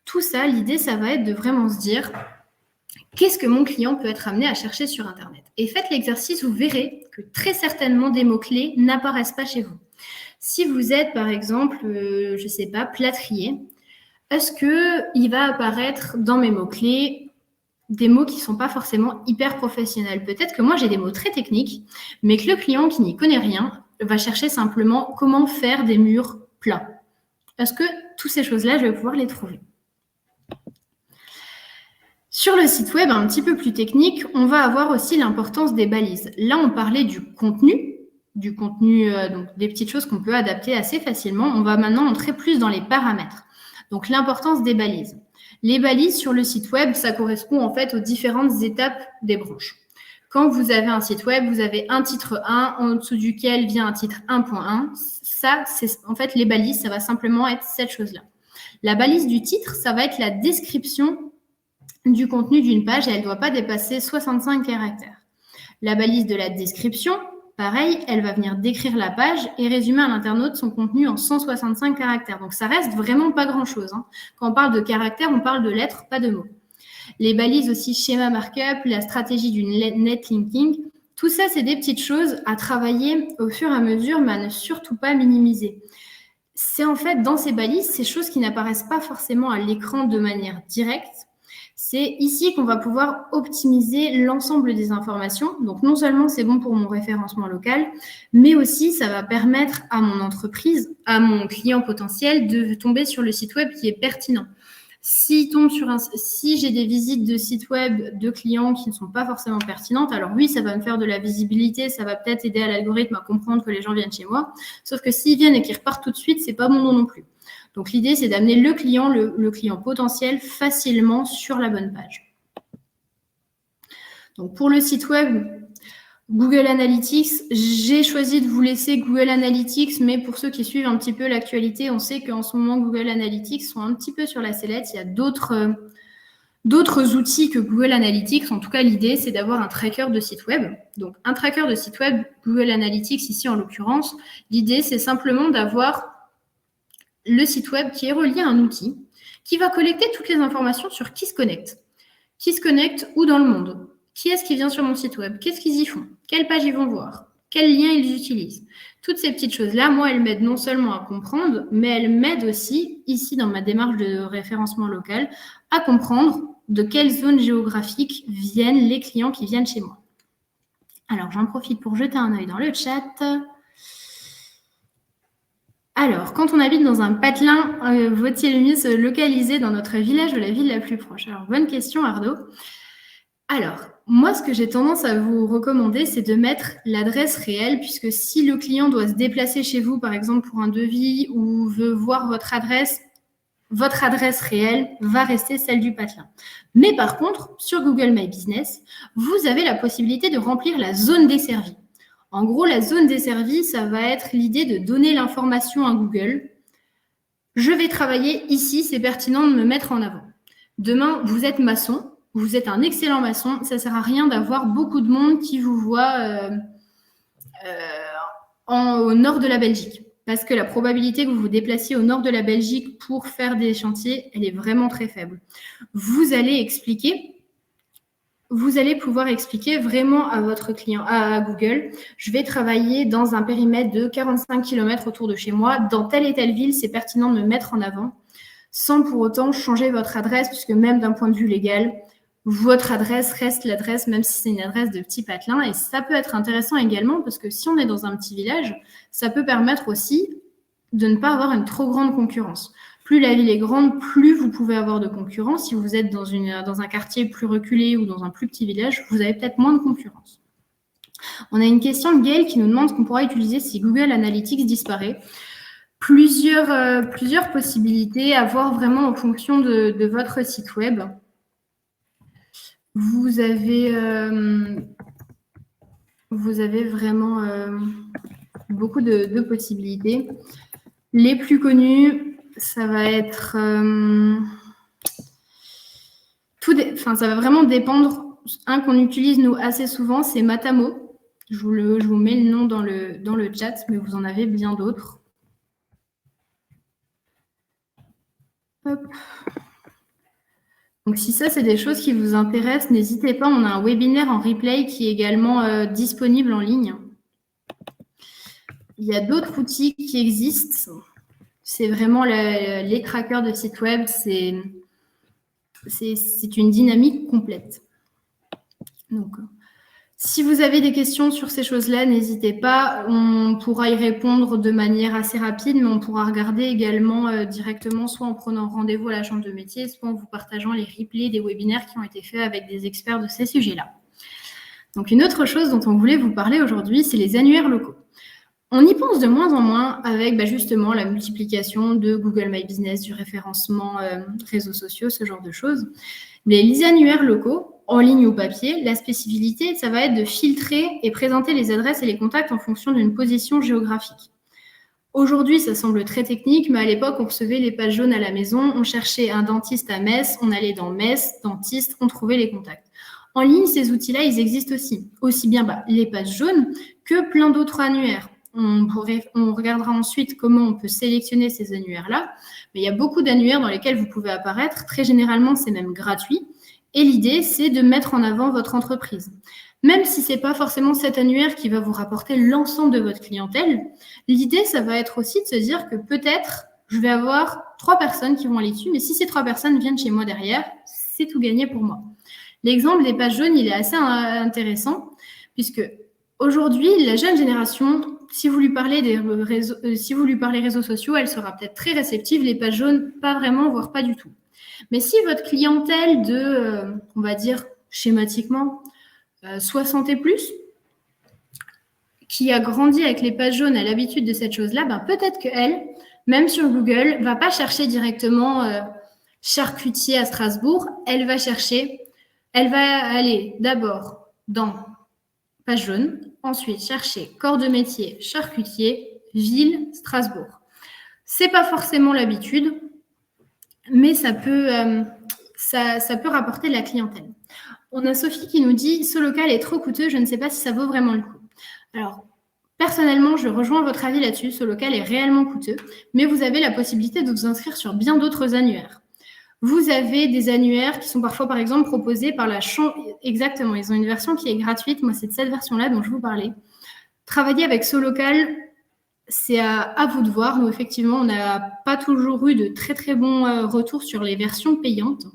Tout ça, l'idée, ça va être de vraiment se dire, qu'est-ce que mon client peut être amené à chercher sur Internet? Et faites l'exercice, vous verrez que très certainement des mots-clés n'apparaissent pas chez vous. Si vous êtes, par exemple, je ne sais pas, plâtrier, est-ce qu'il va apparaître dans mes mots-clés des mots qui ne sont pas forcément hyper professionnels? Peut-être que moi, j'ai des mots très techniques, mais que le client qui n'y connaît rien va chercher simplement comment faire des murs plats. Est-ce que toutes ces choses-là, je vais pouvoir les trouver? Sur le site web, un petit peu plus technique, on va avoir aussi l'importance des balises. Là, on parlait du contenu, donc des petites choses qu'on peut adapter assez facilement. On va maintenant entrer plus dans les paramètres. Donc, l'importance des balises. Les balises sur le site web, ça correspond en fait aux différentes étapes des branches. Quand vous avez un site web, vous avez un titre 1, en dessous duquel vient un titre 1.1. Ça, c'est en fait les balises, ça va simplement être cette chose-là. La balise du titre, ça va être la description du contenu d'une page et elle ne doit pas dépasser 65 caractères. La balise de la description, pareil, elle va venir décrire la page et résumer à l'internaute son contenu en 165 caractères. Donc, ça reste vraiment pas grand-chose. Quand on parle de caractères, on parle de lettres, pas de mots. Les balises aussi, schéma markup, la stratégie du netlinking. Tout ça, c'est des petites choses à travailler au fur et à mesure, mais à ne surtout pas minimiser. C'est en fait, dans ces balises, ces choses qui n'apparaissent pas forcément à l'écran de manière directe. C'est ici qu'on va pouvoir optimiser l'ensemble des informations. Donc, non seulement c'est bon pour mon référencement local, mais aussi ça va permettre à mon entreprise, à mon client potentiel de tomber sur le site web qui est pertinent. Si j'ai des visites de sites web de clients qui ne sont pas forcément pertinentes, alors oui, ça va me faire de la visibilité, ça va peut-être aider à l'algorithme à comprendre que les gens viennent chez moi. Sauf que s'ils viennent et qu'ils repartent tout de suite, c'est pas bon non plus. Donc l'idée, c'est d'amener le client potentiel facilement sur la bonne page. Donc pour le site web, Google Analytics, j'ai choisi de vous laisser Google Analytics, mais pour ceux qui suivent un petit peu l'actualité, on sait qu'en ce moment, Google Analytics sont un petit peu sur la sellette. Il y a d'autres outils que Google Analytics. En tout cas, l'idée, c'est d'avoir un tracker de site web. Donc, un tracker de site web, Google Analytics ici en l'occurrence, l'idée, c'est simplement d'avoir le site web qui est relié à un outil qui va collecter toutes les informations sur qui se connecte. Qui se connecte où dans le monde? Qui est-ce qui vient sur mon site web? Qu'est-ce qu'ils y font? Quelles pages ils vont voir? Quels liens ils utilisent? Toutes ces petites choses-là, moi, elles m'aident non seulement à comprendre, mais elles m'aident aussi, ici, dans ma démarche de référencement local, à comprendre de quelle zone géographique viennent les clients qui viennent chez moi. Alors, j'en profite pour jeter un œil dans le chat. Alors, quand on habite dans un patelin, vaut-il mieux se localiser dans notre village ou la ville la plus proche? Alors, bonne question, Ardo. Alors, moi, ce que j'ai tendance à vous recommander, c'est de mettre l'adresse réelle, puisque si le client doit se déplacer chez vous, par exemple, pour un devis ou veut voir votre adresse réelle va rester celle du patelin. Mais par contre, sur Google My Business, vous avez la possibilité de remplir la zone desservie. En gros, la zone desservie, ça va être l'idée de donner l'information à Google. Je vais travailler ici, c'est pertinent de me mettre en avant. Demain, vous êtes maçon, vous êtes un excellent maçon, ça ne sert à rien d'avoir beaucoup de monde qui vous voit au nord de la Belgique. Parce que la probabilité que vous vous déplaciez au nord de la Belgique pour faire des chantiers, elle est vraiment très faible. Vous allez pouvoir expliquer vraiment à votre client, à Google, je vais travailler dans un périmètre de 45 km autour de chez moi, dans telle et telle ville, c'est pertinent de me mettre en avant, sans pour autant changer votre adresse, puisque même d'un point de vue légal, votre adresse reste l'adresse, même si c'est une adresse de petit patelin. Et ça peut être intéressant également, parce que si on est dans un petit village, ça peut permettre aussi de ne pas avoir une trop grande concurrence. Plus la ville est grande, plus vous pouvez avoir de concurrence. Si vous êtes dans un quartier plus reculé ou dans un plus petit village, vous avez peut-être moins de concurrence. On a une question de Gaël qui nous demande ce qu'on pourra utiliser si Google Analytics disparaît. Plusieurs possibilités à voir vraiment en fonction de votre site web. Vous avez vraiment beaucoup de possibilités. Les plus connus, ça va être... ça va vraiment dépendre. Un qu'on utilise, nous, assez souvent, c'est Matamo. Je vous mets le nom dans le chat, mais vous en avez bien d'autres. Hop. Donc, si ça, c'est des choses qui vous intéressent, n'hésitez pas. On a un webinaire en replay qui est également disponible en ligne. Il y a d'autres outils qui existent. C'est vraiment les trackers de sites web. C'est une dynamique complète. Donc, si vous avez des questions sur ces choses-là, n'hésitez pas. On pourra y répondre de manière assez rapide, mais on pourra regarder également directement, soit en prenant rendez-vous à la chambre de métier, soit en vous partageant les replays des webinaires qui ont été faits avec des experts de ces sujets-là. Donc, une autre chose dont on voulait vous parler aujourd'hui, c'est les annuaires locaux. On y pense de moins en moins avec justement la multiplication de Google My Business, du référencement réseaux sociaux, ce genre de choses. Mais les annuaires locaux, en ligne ou papier, la spécificité, ça va être de filtrer et présenter les adresses et les contacts en fonction d'une position géographique. Aujourd'hui, ça semble très technique, mais à l'époque, on recevait les pages jaunes à la maison, on cherchait un dentiste à Metz, on allait dans Metz, dentiste, on trouvait les contacts. En ligne, ces outils-là, ils existent aussi bien les pages jaunes que plein d'autres annuaires. On regardera ensuite comment on peut sélectionner ces annuaires-là. Mais il y a beaucoup d'annuaires dans lesquels vous pouvez apparaître. Très généralement, c'est même gratuit. Et l'idée, c'est de mettre en avant votre entreprise. Même si ce n'est pas forcément cet annuaire qui va vous rapporter l'ensemble de votre clientèle, l'idée, ça va être aussi de se dire que peut-être je vais avoir 3 personnes qui vont aller dessus, mais si ces 3 personnes viennent chez moi derrière, c'est tout gagné pour moi. L'exemple des pages jaunes, il est assez intéressant, puisque aujourd'hui, la jeune génération, si vous lui parlez réseaux sociaux, elle sera peut-être très réceptive. Les pages jaunes, pas vraiment, voire pas du tout. Mais si votre clientèle de, on va dire schématiquement, 60 et plus, qui a grandi avec les pages jaunes, a l'habitude de cette chose-là, ben peut-être qu'elle, même sur Google, va pas chercher directement charcutier à Strasbourg. Elle va aller d'abord dans page jaune, ensuite chercher corps de métier, charcutier, ville, Strasbourg. C'est pas forcément l'habitude, mais ça peut rapporter de la clientèle. On a Sophie qui nous dit « Ce local est trop coûteux, je ne sais pas si ça vaut vraiment le coup ». Alors, personnellement, je rejoins votre avis là-dessus. Ce local est réellement coûteux, mais vous avez la possibilité de vous inscrire sur bien d'autres annuaires. Vous avez des annuaires qui sont parfois, par exemple, proposés par la chambre. Exactement, ils ont une version qui est gratuite. Moi, c'est de cette version-là dont je vous parlais. Travailler avec Solocal, c'est à vous de voir. Nous, effectivement, on n'a pas toujours eu de très, très bons retours sur les versions payantes.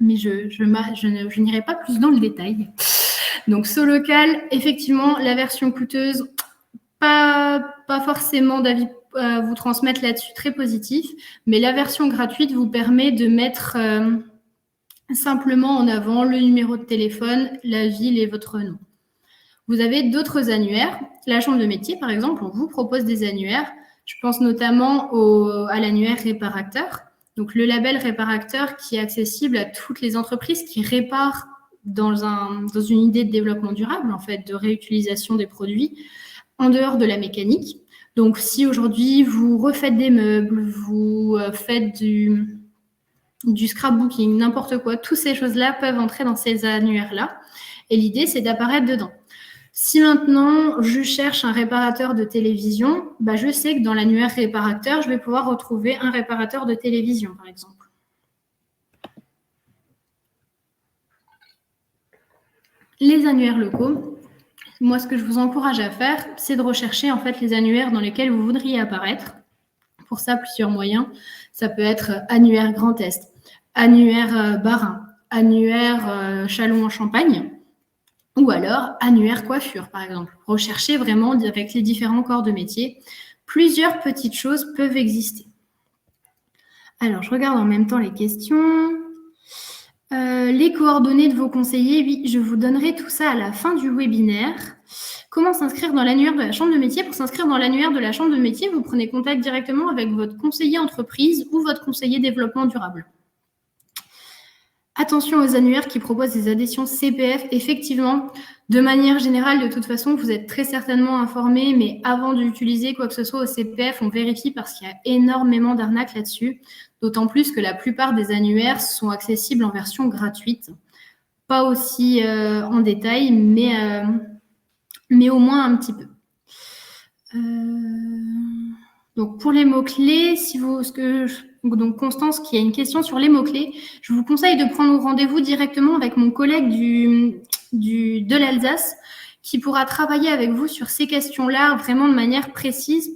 Mais je n'irai pas plus dans le détail. Donc, Solocal, effectivement, la version coûteuse, pas forcément d'avis à vous transmettre là-dessus très positif, mais la version gratuite vous permet de mettre simplement en avant le numéro de téléphone, la ville et votre nom. Vous avez d'autres annuaires. La chambre de métier, par exemple, on vous propose des annuaires. Je pense notamment à l'annuaire Réparacteur. Donc, le label Réparacteur qui est accessible à toutes les entreprises qui réparent dans une idée de développement durable, en fait, de réutilisation des produits en dehors de la mécanique. Donc, si aujourd'hui, vous refaites des meubles, vous faites du scrapbooking, n'importe quoi, toutes ces choses-là peuvent entrer dans ces annuaires-là. Et l'idée, c'est d'apparaître dedans. Si maintenant, je cherche un réparateur de télévision, bah, je sais que dans l'annuaire réparateur, je vais pouvoir retrouver un réparateur de télévision, par exemple. Les annuaires locaux. Moi, ce que je vous encourage à faire, c'est de rechercher en fait les annuaires dans lesquels vous voudriez apparaître. Pour ça, plusieurs moyens. Ça peut être annuaire Grand Est, annuaire Bas-Rhin, annuaire Châlons en Champagne, ou alors annuaire coiffure, par exemple. Recherchez vraiment avec les différents corps de métier. Plusieurs petites choses peuvent exister. Alors, je regarde en même temps les questions. Les coordonnées de vos conseillers, oui, je vous donnerai tout ça à la fin du webinaire. Comment s'inscrire dans l'annuaire de la chambre de métier? Pour s'inscrire dans l'annuaire de la chambre de métier, vous prenez contact directement avec votre conseiller entreprise ou votre conseiller développement durable. Attention aux annuaires qui proposent des adhésions CPF. Effectivement, de manière générale, de toute façon, vous êtes très certainement informé, mais avant d'utiliser quoi que ce soit au CPF, on vérifie parce qu'il y a énormément d'arnaques là-dessus, d'autant plus que la plupart des annuaires sont accessibles en version gratuite. Pas aussi en détail, mais au moins un petit peu. Donc, pour les mots-clés, donc Constance qui a une question sur les mots-clés, je vous conseille de prendre rendez-vous directement avec mon collègue de l'Alsace qui pourra travailler avec vous sur ces questions-là vraiment de manière précise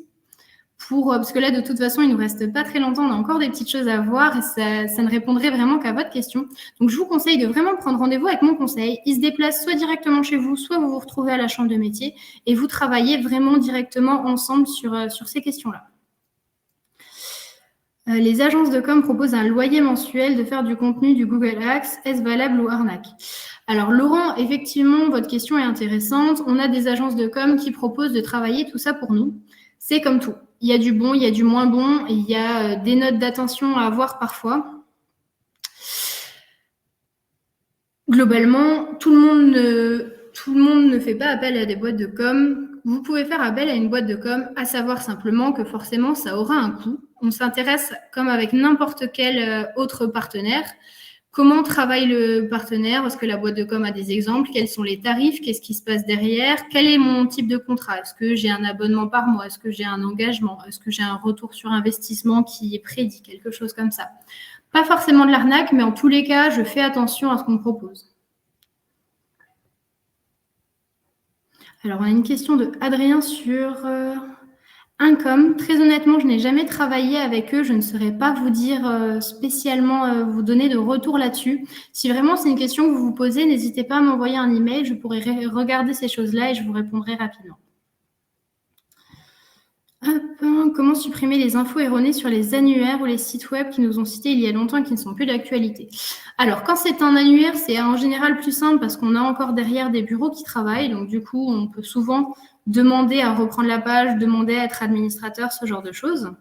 parce que là, de toute façon, il ne nous reste pas très longtemps, on a encore des petites choses à voir et ça ne répondrait vraiment qu'à votre question. Donc, je vous conseille de vraiment prendre rendez-vous avec mon conseil. Il se déplace soit directement chez vous, soit vous vous retrouvez à la chambre de métier et vous travaillez vraiment directement ensemble sur ces questions-là. Les agences de com proposent un loyer mensuel de faire du contenu du Google Ads. Est-ce valable ou arnaque? Alors, Laurent, effectivement, votre question est intéressante. On a des agences de com qui proposent de travailler tout ça pour nous. C'est comme tout. Il y a du bon, il y a du moins bon, il y a des notes d'attention à avoir parfois. Globalement, tout le monde ne fait pas appel à des boîtes de com. Vous pouvez faire appel à une boîte de com, à savoir simplement que forcément, ça aura un coût. On s'intéresse, comme avec n'importe quel autre partenaire, comment travaille le partenaire? Est-ce que la boîte de com a des exemples? Quels sont les tarifs? Qu'est-ce qui se passe derrière? Quel est mon type de contrat? Est-ce que j'ai un abonnement par mois? Est-ce que j'ai un engagement? Est-ce que j'ai un retour sur investissement qui est prédit? Quelque chose comme ça. Pas forcément de l'arnaque, mais en tous les cas, je fais attention à ce qu'on me propose. Alors, on a une question de Adrien sur Income. Très honnêtement, je n'ai jamais travaillé avec eux. Je ne saurais pas vous dire spécialement, vous donner de retour là-dessus. Si vraiment c'est une question que vous vous posez, n'hésitez pas à m'envoyer un email. Je pourrai regarder ces choses-là et je vous répondrai rapidement. Comment supprimer les infos erronées sur les annuaires ou les sites web qui nous ont cités il y a longtemps et qui ne sont plus d'actualité? Alors, quand c'est un annuaire, c'est en général plus simple parce qu'on a encore derrière des bureaux qui travaillent. Donc, du coup, on peut souvent demander à reprendre la page, demander à être administrateur, ce genre de choses.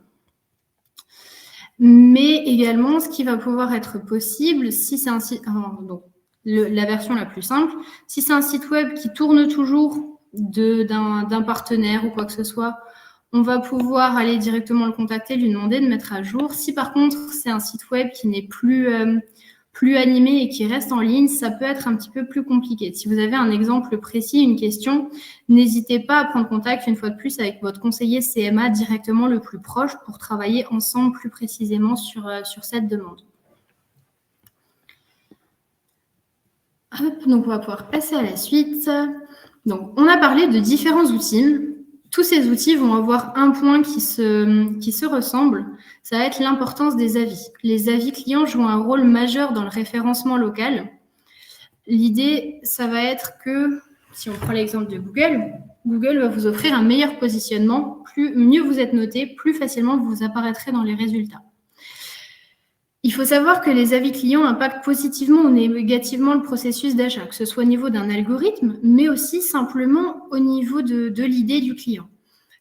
Mais également, ce qui va pouvoir être possible, si c'est un site, donc, la version la plus simple, si c'est un site web qui tourne toujours d'un partenaire ou quoi que ce soit, on va pouvoir aller directement le contacter, lui demander de mettre à jour. Si par contre, c'est un site web qui n'est plus animé et qui reste en ligne, ça peut être un petit peu plus compliqué. Si vous avez un exemple précis, une question, n'hésitez pas à prendre contact une fois de plus avec votre conseiller CMA directement le plus proche pour travailler ensemble plus précisément sur cette demande. Hop, donc on va pouvoir passer à la suite. Donc, on a parlé de différents outils. Tous ces outils vont avoir un point qui se ressemble, ça va être l'importance des avis. Les avis clients jouent un rôle majeur dans le référencement local. L'idée, ça va être que, si on prend l'exemple de Google, Google va vous offrir un meilleur positionnement. Mieux vous êtes noté, plus facilement vous apparaîtrez dans les résultats. Il faut savoir que les avis clients impactent positivement ou négativement le processus d'achat, que ce soit au niveau d'un algorithme, mais aussi simplement au niveau de l'idée du client.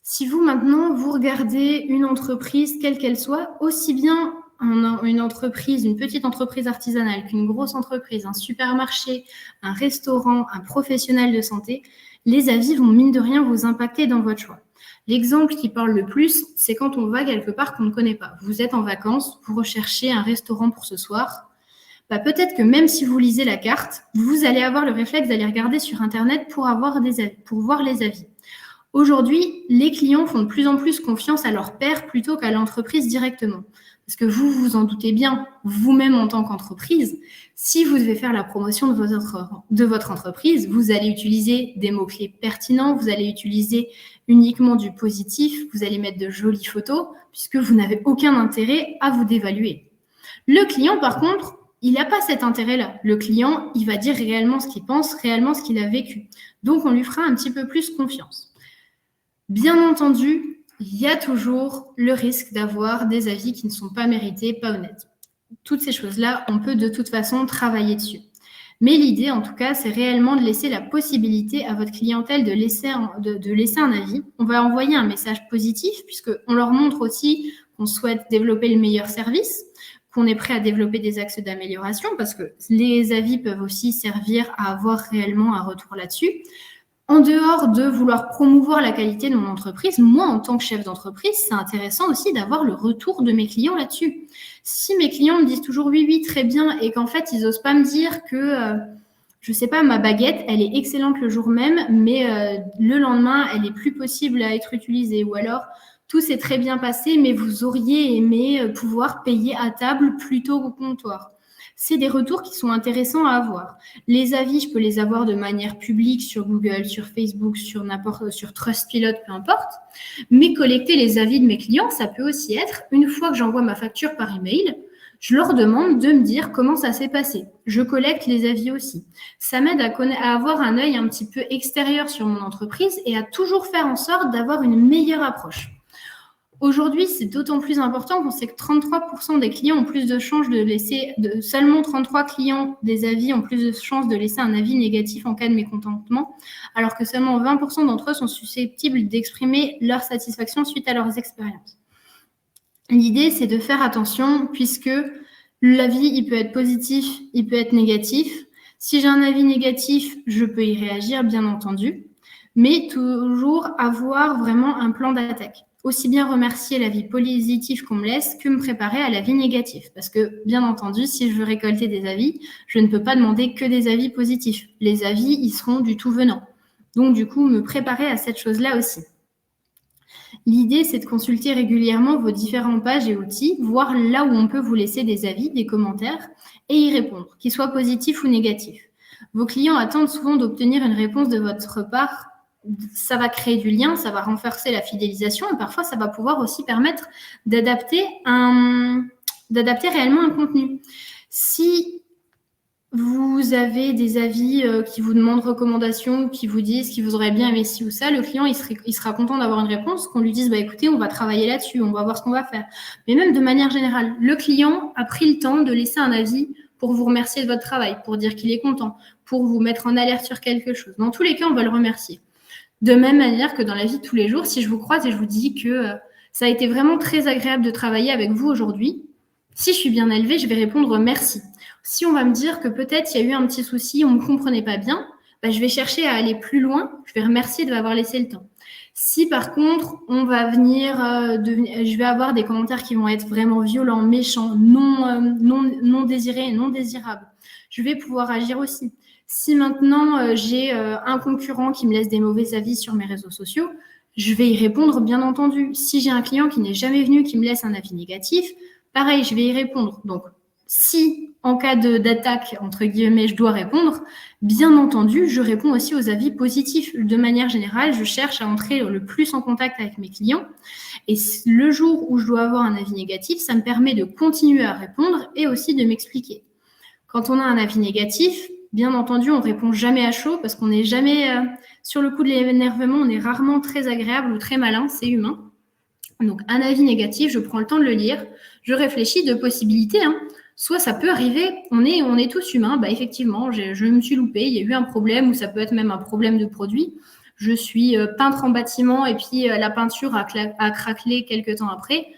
Si vous, maintenant, vous regardez une entreprise, quelle qu'elle soit, aussi bien une entreprise, une petite entreprise artisanale qu'une grosse entreprise, un supermarché, un restaurant, un professionnel de santé, les avis vont mine de rien vous impacter dans votre choix. L'exemple qui parle le plus, c'est quand on va quelque part qu'on ne connaît pas. Vous êtes en vacances, vous recherchez un restaurant pour ce soir. Peut-être que même si vous lisez la carte, vous allez avoir le réflexe d'aller regarder sur Internet pour voir les avis. Aujourd'hui, les clients font de plus en plus confiance à leur pairs plutôt qu'à l'entreprise directement. Parce que vous vous en doutez bien, vous-même en tant qu'entreprise, si vous devez faire la promotion de votre entreprise, vous allez utiliser des mots-clés pertinents, vous allez utiliser uniquement du positif, vous allez mettre de jolies photos, puisque vous n'avez aucun intérêt à vous dévaluer. Le client, par contre, il n'a pas cet intérêt-là. Le client, il va dire réellement ce qu'il pense, réellement ce qu'il a vécu. Donc, on lui fera un petit peu plus confiance. Bien entendu, il y a toujours le risque d'avoir des avis qui ne sont pas mérités, pas honnêtes. Toutes ces choses-là, on peut de toute façon travailler dessus. Mais l'idée, en tout cas, c'est réellement de laisser la possibilité à votre clientèle de laisser un avis. On va envoyer un message positif puisqu'on leur montre aussi qu'on souhaite développer le meilleur service, qu'on est prêt à développer des axes d'amélioration parce que les avis peuvent aussi servir à avoir réellement un retour là-dessus. En dehors de vouloir promouvoir la qualité de mon entreprise, moi, en tant que chef d'entreprise, c'est intéressant aussi d'avoir le retour de mes clients là-dessus. Si mes clients me disent toujours oui, oui, très bien, et qu'en fait, ils n'osent pas me dire que, je ne sais pas, ma baguette, elle est excellente le jour même, mais le lendemain, elle n'est plus possible à être utilisée. Ou alors, tout s'est très bien passé, mais vous auriez aimé pouvoir payer à table plutôt qu'au comptoir. C'est des retours qui sont intéressants à avoir. Les avis, je peux les avoir de manière publique sur Google, sur Facebook, sur Trustpilot, peu importe. Mais collecter les avis de mes clients, ça peut aussi être, une fois que j'envoie ma facture par email, je leur demande de me dire comment ça s'est passé. Je collecte les avis aussi. Ça m'aide à avoir un œil un petit peu extérieur sur mon entreprise et à toujours faire en sorte d'avoir une meilleure approche. Aujourd'hui, c'est d'autant plus important qu'on sait que 33% des clients ont plus de chances seulement 33 clients des avis ont plus de chances de laisser un avis négatif en cas de mécontentement, alors que seulement 20% d'entre eux sont susceptibles d'exprimer leur satisfaction suite à leurs expériences. L'idée, c'est de faire attention puisque l'avis, il peut être positif, il peut être négatif. Si j'ai un avis négatif, je peux y réagir, bien entendu, mais toujours avoir vraiment un plan d'attaque. Aussi bien remercier l'avis positif qu'on me laisse que me préparer à l'avis négatif. Parce que, bien entendu, si je veux récolter des avis, je ne peux pas demander que des avis positifs. Les avis, ils seront du tout venant. Donc, du coup, me préparer à cette chose-là aussi. L'idée, c'est de consulter régulièrement vos différentes pages et outils, voir là où on peut vous laisser des avis, des commentaires et y répondre, qu'ils soient positifs ou négatifs. Vos clients attendent souvent d'obtenir une réponse de votre part. Ça va créer du lien, ça va renforcer la fidélisation et parfois ça va pouvoir aussi permettre d'adapter réellement un contenu. Si vous avez des avis qui vous demandent recommandations, qui vous disent qu'il vous aurait bien aimé ci ou ça, le client, il sera content d'avoir une réponse, qu'on lui dise, bah, écoutez, on va travailler là-dessus, on va voir ce qu'on va faire. Mais même de manière générale, le client a pris le temps de laisser un avis pour vous remercier de votre travail, pour dire qu'il est content, pour vous mettre en alerte sur quelque chose. Dans tous les cas, on va le remercier. De même manière que dans la vie de tous les jours, si je vous croise et je vous dis que ça a été vraiment très agréable de travailler avec vous aujourd'hui, si je suis bien élevée, je vais répondre merci. Si on va me dire que peut-être il y a eu un petit souci, on ne me comprenait pas bien, bah, je vais chercher à aller plus loin, je vais remercier de m'avoir laissé le temps. Si par contre, on va venir, je vais avoir des commentaires qui vont être vraiment violents, méchants, non désirés et non désirables, je vais pouvoir agir aussi. Si maintenant j'ai un concurrent qui me laisse des mauvais avis sur mes réseaux sociaux, je vais y répondre, bien entendu. Si j'ai un client qui n'est jamais venu, qui me laisse un avis négatif, pareil, je vais y répondre. Donc, si en cas d'attaque, entre guillemets, je dois répondre, bien entendu, je réponds aussi aux avis positifs. De manière générale, je cherche à entrer le plus en contact avec mes clients. Et le jour où je dois avoir un avis négatif, ça me permet de continuer à répondre et aussi de m'expliquer. Quand on a un avis négatif, bien entendu, on répond jamais à chaud parce qu'on n'est jamais sur le coup de l'énervement, on est rarement très agréable ou très malin, c'est humain. Donc, un avis négatif, je prends le temps de le lire, je réfléchis de possibilités. Soit ça peut arriver, on est tous humains, bah effectivement, je me suis loupée, il y a eu un problème, ou ça peut être même un problème de produit. Je suis peintre en bâtiment et puis la peinture a craquelé quelques temps après.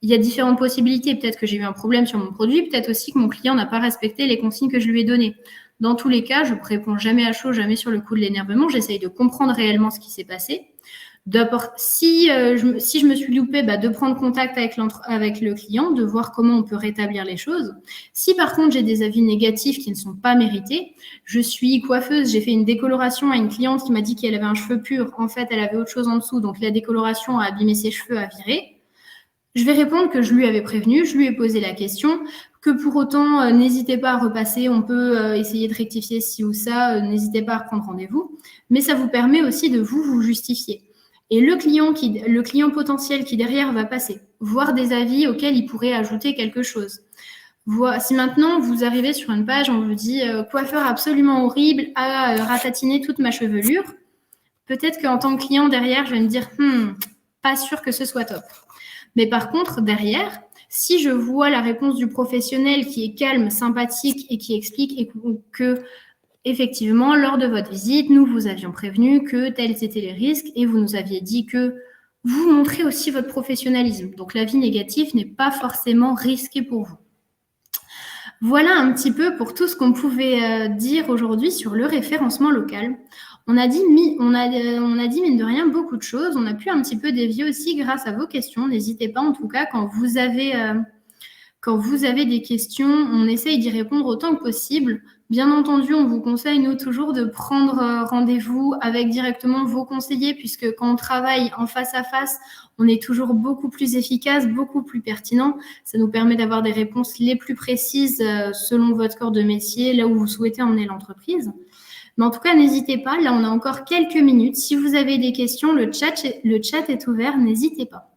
Il y a différentes possibilités. Peut-être que j'ai eu un problème sur mon produit, peut-être aussi que mon client n'a pas respecté les consignes que je lui ai données. Dans tous les cas, je ne réponds jamais à chaud, jamais sur le coup de l'énervement. J'essaye de comprendre réellement ce qui s'est passé. D'abord, si je me suis loupée, bah, de prendre contact avec le client, de voir comment on peut rétablir les choses. Si par contre j'ai des avis négatifs qui ne sont pas mérités, je suis coiffeuse, j'ai fait une décoloration à une cliente qui m'a dit qu'elle avait un cheveu pur. En fait, elle avait autre chose en dessous, donc la décoloration a abîmé ses cheveux, a viré. Je vais répondre que je lui avais prévenu, je lui ai posé la question, que pour autant, n'hésitez pas à repasser, on peut essayer de rectifier ci ou ça, n'hésitez pas à reprendre rendez-vous. Mais ça vous permet aussi de vous justifier. Et le client potentiel qui derrière va passer, voir des avis auxquels il pourrait ajouter quelque chose. Si maintenant vous arrivez sur une page, on vous dit coiffeur absolument horrible, a ratatiné toute ma chevelure, peut-être qu'en tant que client derrière, je vais me dire pas sûr que ce soit top. Mais par contre, derrière, si je vois la réponse du professionnel qui est calme, sympathique et qui explique que effectivement, lors de votre visite, nous vous avions prévenu que tels étaient les risques et vous nous aviez dit que vous montrez aussi votre professionnalisme. Donc, l'avis négatif n'est pas forcément risqué pour vous. Voilà un petit peu pour tout ce qu'on pouvait dire aujourd'hui sur le référencement local. On a dit, mine de rien, beaucoup de choses. On a pu un petit peu dévier aussi grâce à vos questions. N'hésitez pas, en tout cas, quand vous avez des questions, on essaye d'y répondre autant que possible. Bien entendu, on vous conseille, nous, toujours de prendre rendez-vous avec directement vos conseillers, puisque quand on travaille en face à face, on est toujours beaucoup plus efficace, beaucoup plus pertinent. Ça nous permet d'avoir des réponses les plus précises selon votre corps de métier, là où vous souhaitez emmener l'entreprise. Mais en tout cas, n'hésitez pas. Là, on a encore quelques minutes. Si vous avez des questions, le chat est ouvert. N'hésitez pas.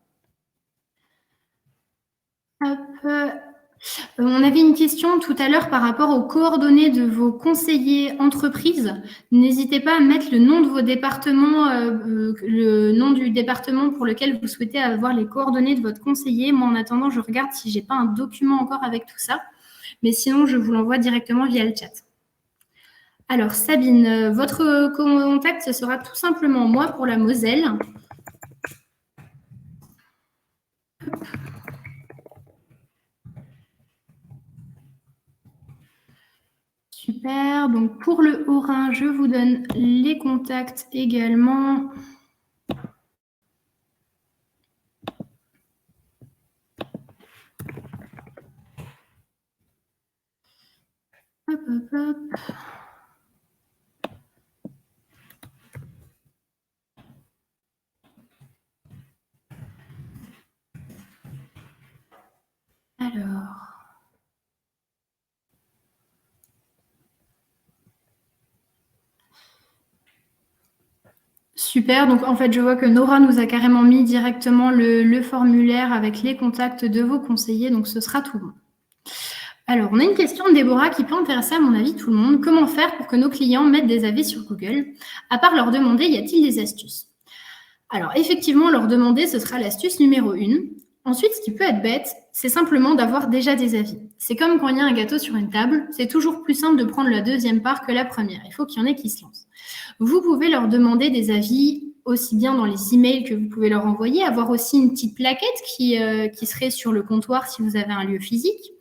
Hop. On avait une question tout à l'heure par rapport aux coordonnées de vos conseillers entreprises. N'hésitez pas à mettre le nom de vos départements, le nom du département pour lequel vous souhaitez avoir les coordonnées de votre conseiller. Moi, en attendant, je regarde si je n'ai pas un document encore avec tout ça. Mais sinon, je vous l'envoie directement via le chat. Alors, Sabine, votre contact, ce sera tout simplement moi pour la Moselle. Super. Donc, pour le Haut-Rhin, je vous donne les contacts également. Hop, hop, hop. Alors, super. Donc, en fait, je vois que Nora nous a carrément mis directement le formulaire avec les contacts de vos conseillers. Donc, ce sera tout bon. Alors, on a une question de Déborah qui peut intéresser, à mon avis, tout le monde. Comment faire pour que nos clients mettent des avis sur Google? À part leur demander, y a-t-il des astuces? Alors, effectivement, leur demander, ce sera l'astuce numéro 1. Ensuite, ce qui peut être bête, c'est simplement d'avoir déjà des avis. C'est comme quand il y a un gâteau sur une table, c'est toujours plus simple de prendre la deuxième part que la première. Il faut qu'il y en ait qui se lancent. Vous pouvez leur demander des avis aussi bien dans les emails que vous pouvez leur envoyer, avoir aussi une petite plaquette qui serait sur le comptoir si vous avez un lieu physique.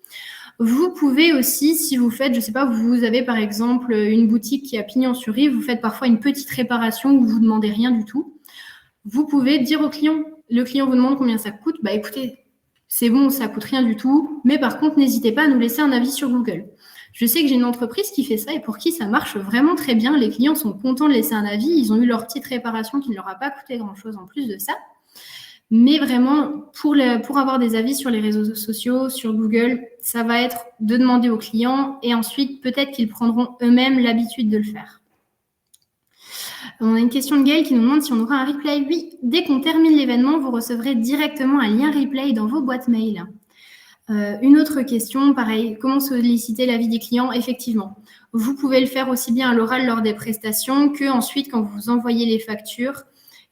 Vous pouvez aussi, si vous faites, je ne sais pas, vous avez par exemple une boutique qui a pignon sur rue, vous faites parfois une petite réparation où vous ne demandez rien du tout. Vous pouvez dire au client, le client vous demande combien ça coûte, bah écoutez, c'est bon, ça coûte rien du tout, mais par contre, n'hésitez pas à nous laisser un avis sur Google. Je sais que j'ai une entreprise qui fait ça et pour qui ça marche vraiment très bien. Les clients sont contents de laisser un avis, ils ont eu leur petite réparation qui ne leur a pas coûté grand-chose en plus de ça. Mais vraiment, pour avoir des avis sur les réseaux sociaux, sur Google, ça va être de demander aux clients et ensuite, peut-être qu'ils prendront eux-mêmes l'habitude de le faire. On a une question de Gaël qui nous demande si on aura un replay. Oui, dès qu'on termine l'événement, vous recevrez directement un lien replay dans vos boîtes mail. Une autre question, pareil, comment solliciter l'avis des clients? Effectivement, vous pouvez le faire aussi bien à l'oral lors des prestations que ensuite quand vous envoyez les factures.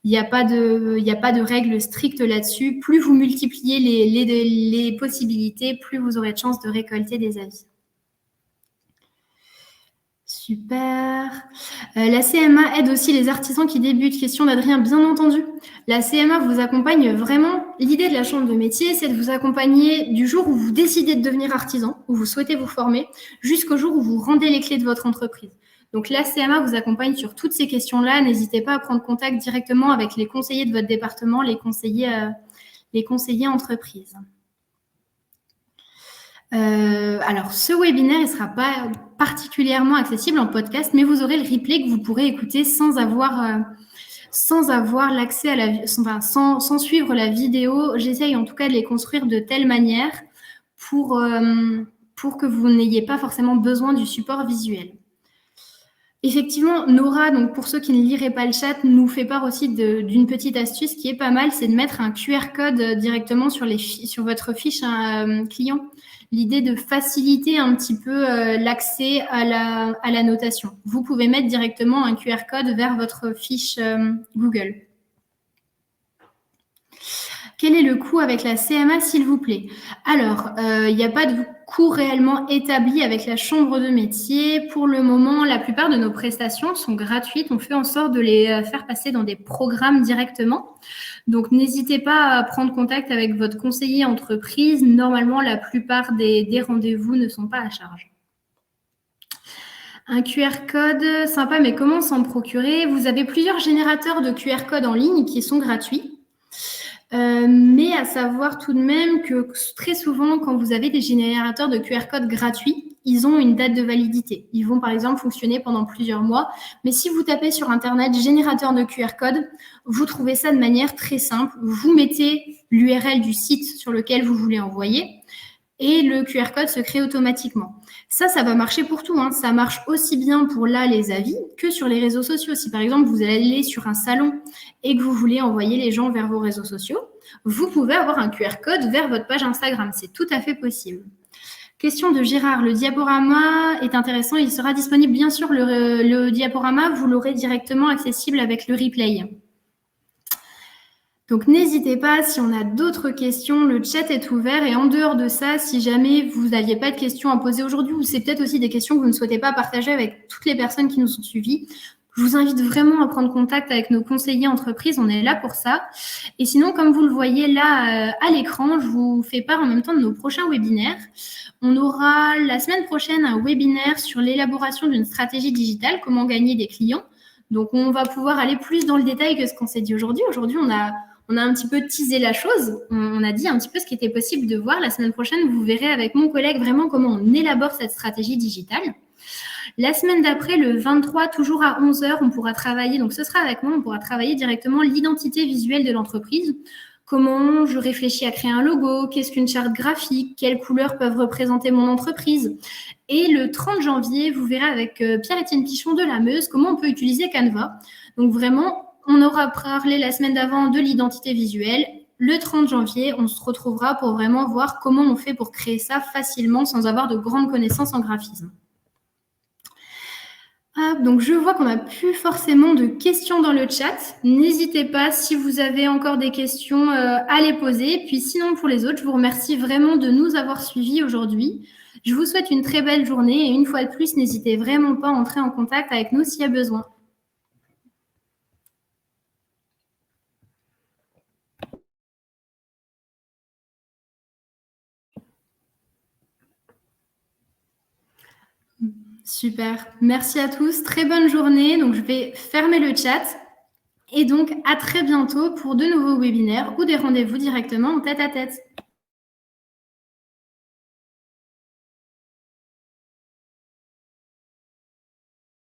Il n'y a pas de règles strictes là-dessus. Plus vous multipliez les possibilités, plus vous aurez de chances de récolter des avis. Super. La CMA aide aussi les artisans qui débutent. Question d'Adrien, bien entendu. La CMA vous accompagne vraiment. L'idée de la chambre de métier, c'est de vous accompagner du jour où vous décidez de devenir artisan, où vous souhaitez vous former, jusqu'au jour où vous rendez les clés de votre entreprise. Donc, la CMA vous accompagne sur toutes ces questions-là. N'hésitez pas à prendre contact directement avec les conseillers de votre département, les conseillers entreprises. Alors, ce webinaire, il ne sera pas particulièrement accessible en podcast, mais vous aurez le replay que vous pourrez écouter sans avoir l'accès à sans suivre la vidéo. J'essaye en tout cas de les construire de telle manière pour que vous n'ayez pas forcément besoin du support visuel. Effectivement, Nora, donc pour ceux qui ne liraient pas le chat, nous fait part aussi d'une petite astuce qui est pas mal, c'est de mettre un QR code directement sur votre fiche client. L'idée de faciliter un petit peu l'accès à la notation. Vous pouvez mettre directement un QR code vers votre fiche Google. Quel est le coût avec la CMA, s'il vous plaît? Alors, il n'y a pas de coût réellement établi avec la chambre de métier. Pour le moment, la plupart de nos prestations sont gratuites. On fait en sorte de les faire passer dans des programmes directement. Donc, n'hésitez pas à prendre contact avec votre conseiller entreprise. Normalement, la plupart des rendez-vous ne sont pas à charge. Un QR code, sympa, mais comment s'en procurer? Vous avez plusieurs générateurs de QR code en ligne qui sont gratuits. Mais à savoir tout de même que très souvent, quand vous avez des générateurs de QR code gratuits, ils ont une date de validité. Ils vont par exemple fonctionner pendant plusieurs mois. Mais si vous tapez sur Internet générateur de QR code, vous trouvez ça de manière très simple. Vous mettez l'URL du site sur lequel vous voulez envoyer et le QR code se crée automatiquement. Ça va marcher pour tout. Ça marche aussi bien pour les avis que sur les réseaux sociaux. Si par exemple, vous allez aller sur un salon et que vous voulez envoyer les gens vers vos réseaux sociaux, vous pouvez avoir un QR code vers votre page Instagram. C'est tout à fait possible. Question de Gérard. Le diaporama est intéressant. Il sera disponible, bien sûr, le diaporama. Vous l'aurez directement accessible avec le replay. Donc, n'hésitez pas, si on a d'autres questions, le chat est ouvert. Et en dehors de ça, si jamais vous n'aviez pas de questions à poser aujourd'hui, ou c'est peut-être aussi des questions que vous ne souhaitez pas partager avec toutes les personnes qui nous ont suivis, je vous invite vraiment à prendre contact avec nos conseillers entreprises. On est là pour ça. Et sinon, comme vous le voyez là à l'écran, je vous fais part en même temps de nos prochains webinaires. On aura la semaine prochaine un webinaire sur l'élaboration d'une stratégie digitale, comment gagner des clients. Donc, on va pouvoir aller plus dans le détail que ce qu'on s'est dit aujourd'hui. Aujourd'hui, on a un petit peu teasé la chose. On a dit un petit peu ce qui était possible de voir. La semaine prochaine, vous verrez avec mon collègue vraiment comment on élabore cette stratégie digitale. La semaine d'après, le 23, toujours à 11h, on pourra travailler, donc ce sera avec moi, on pourra travailler directement l'identité visuelle de l'entreprise. comment je réfléchis à créer un logo, qu'est-ce qu'une charte graphique, quelles couleurs peuvent représenter mon entreprise. Et le 30 janvier, vous verrez avec Pierre-Étienne Pichon de la Meuse comment on peut utiliser Canva. Donc vraiment, on aura parlé la semaine d'avant de l'identité visuelle. Le 30 janvier, on se retrouvera pour vraiment voir comment on fait pour créer ça facilement sans avoir de grandes connaissances en graphisme. Donc je vois qu'on n'a plus forcément de questions dans le chat. N'hésitez pas, si vous avez encore des questions, à les poser. Puis sinon, pour les autres, je vous remercie vraiment de nous avoir suivis aujourd'hui. Je vous souhaite une très belle journée et une fois de plus, n'hésitez vraiment pas à entrer en contact avec nous s'il y a besoin. Super. Merci à tous. Très bonne journée. Donc, je vais fermer le chat. Et donc, à très bientôt pour de nouveaux webinaires ou des rendez-vous directement en tête-à-tête.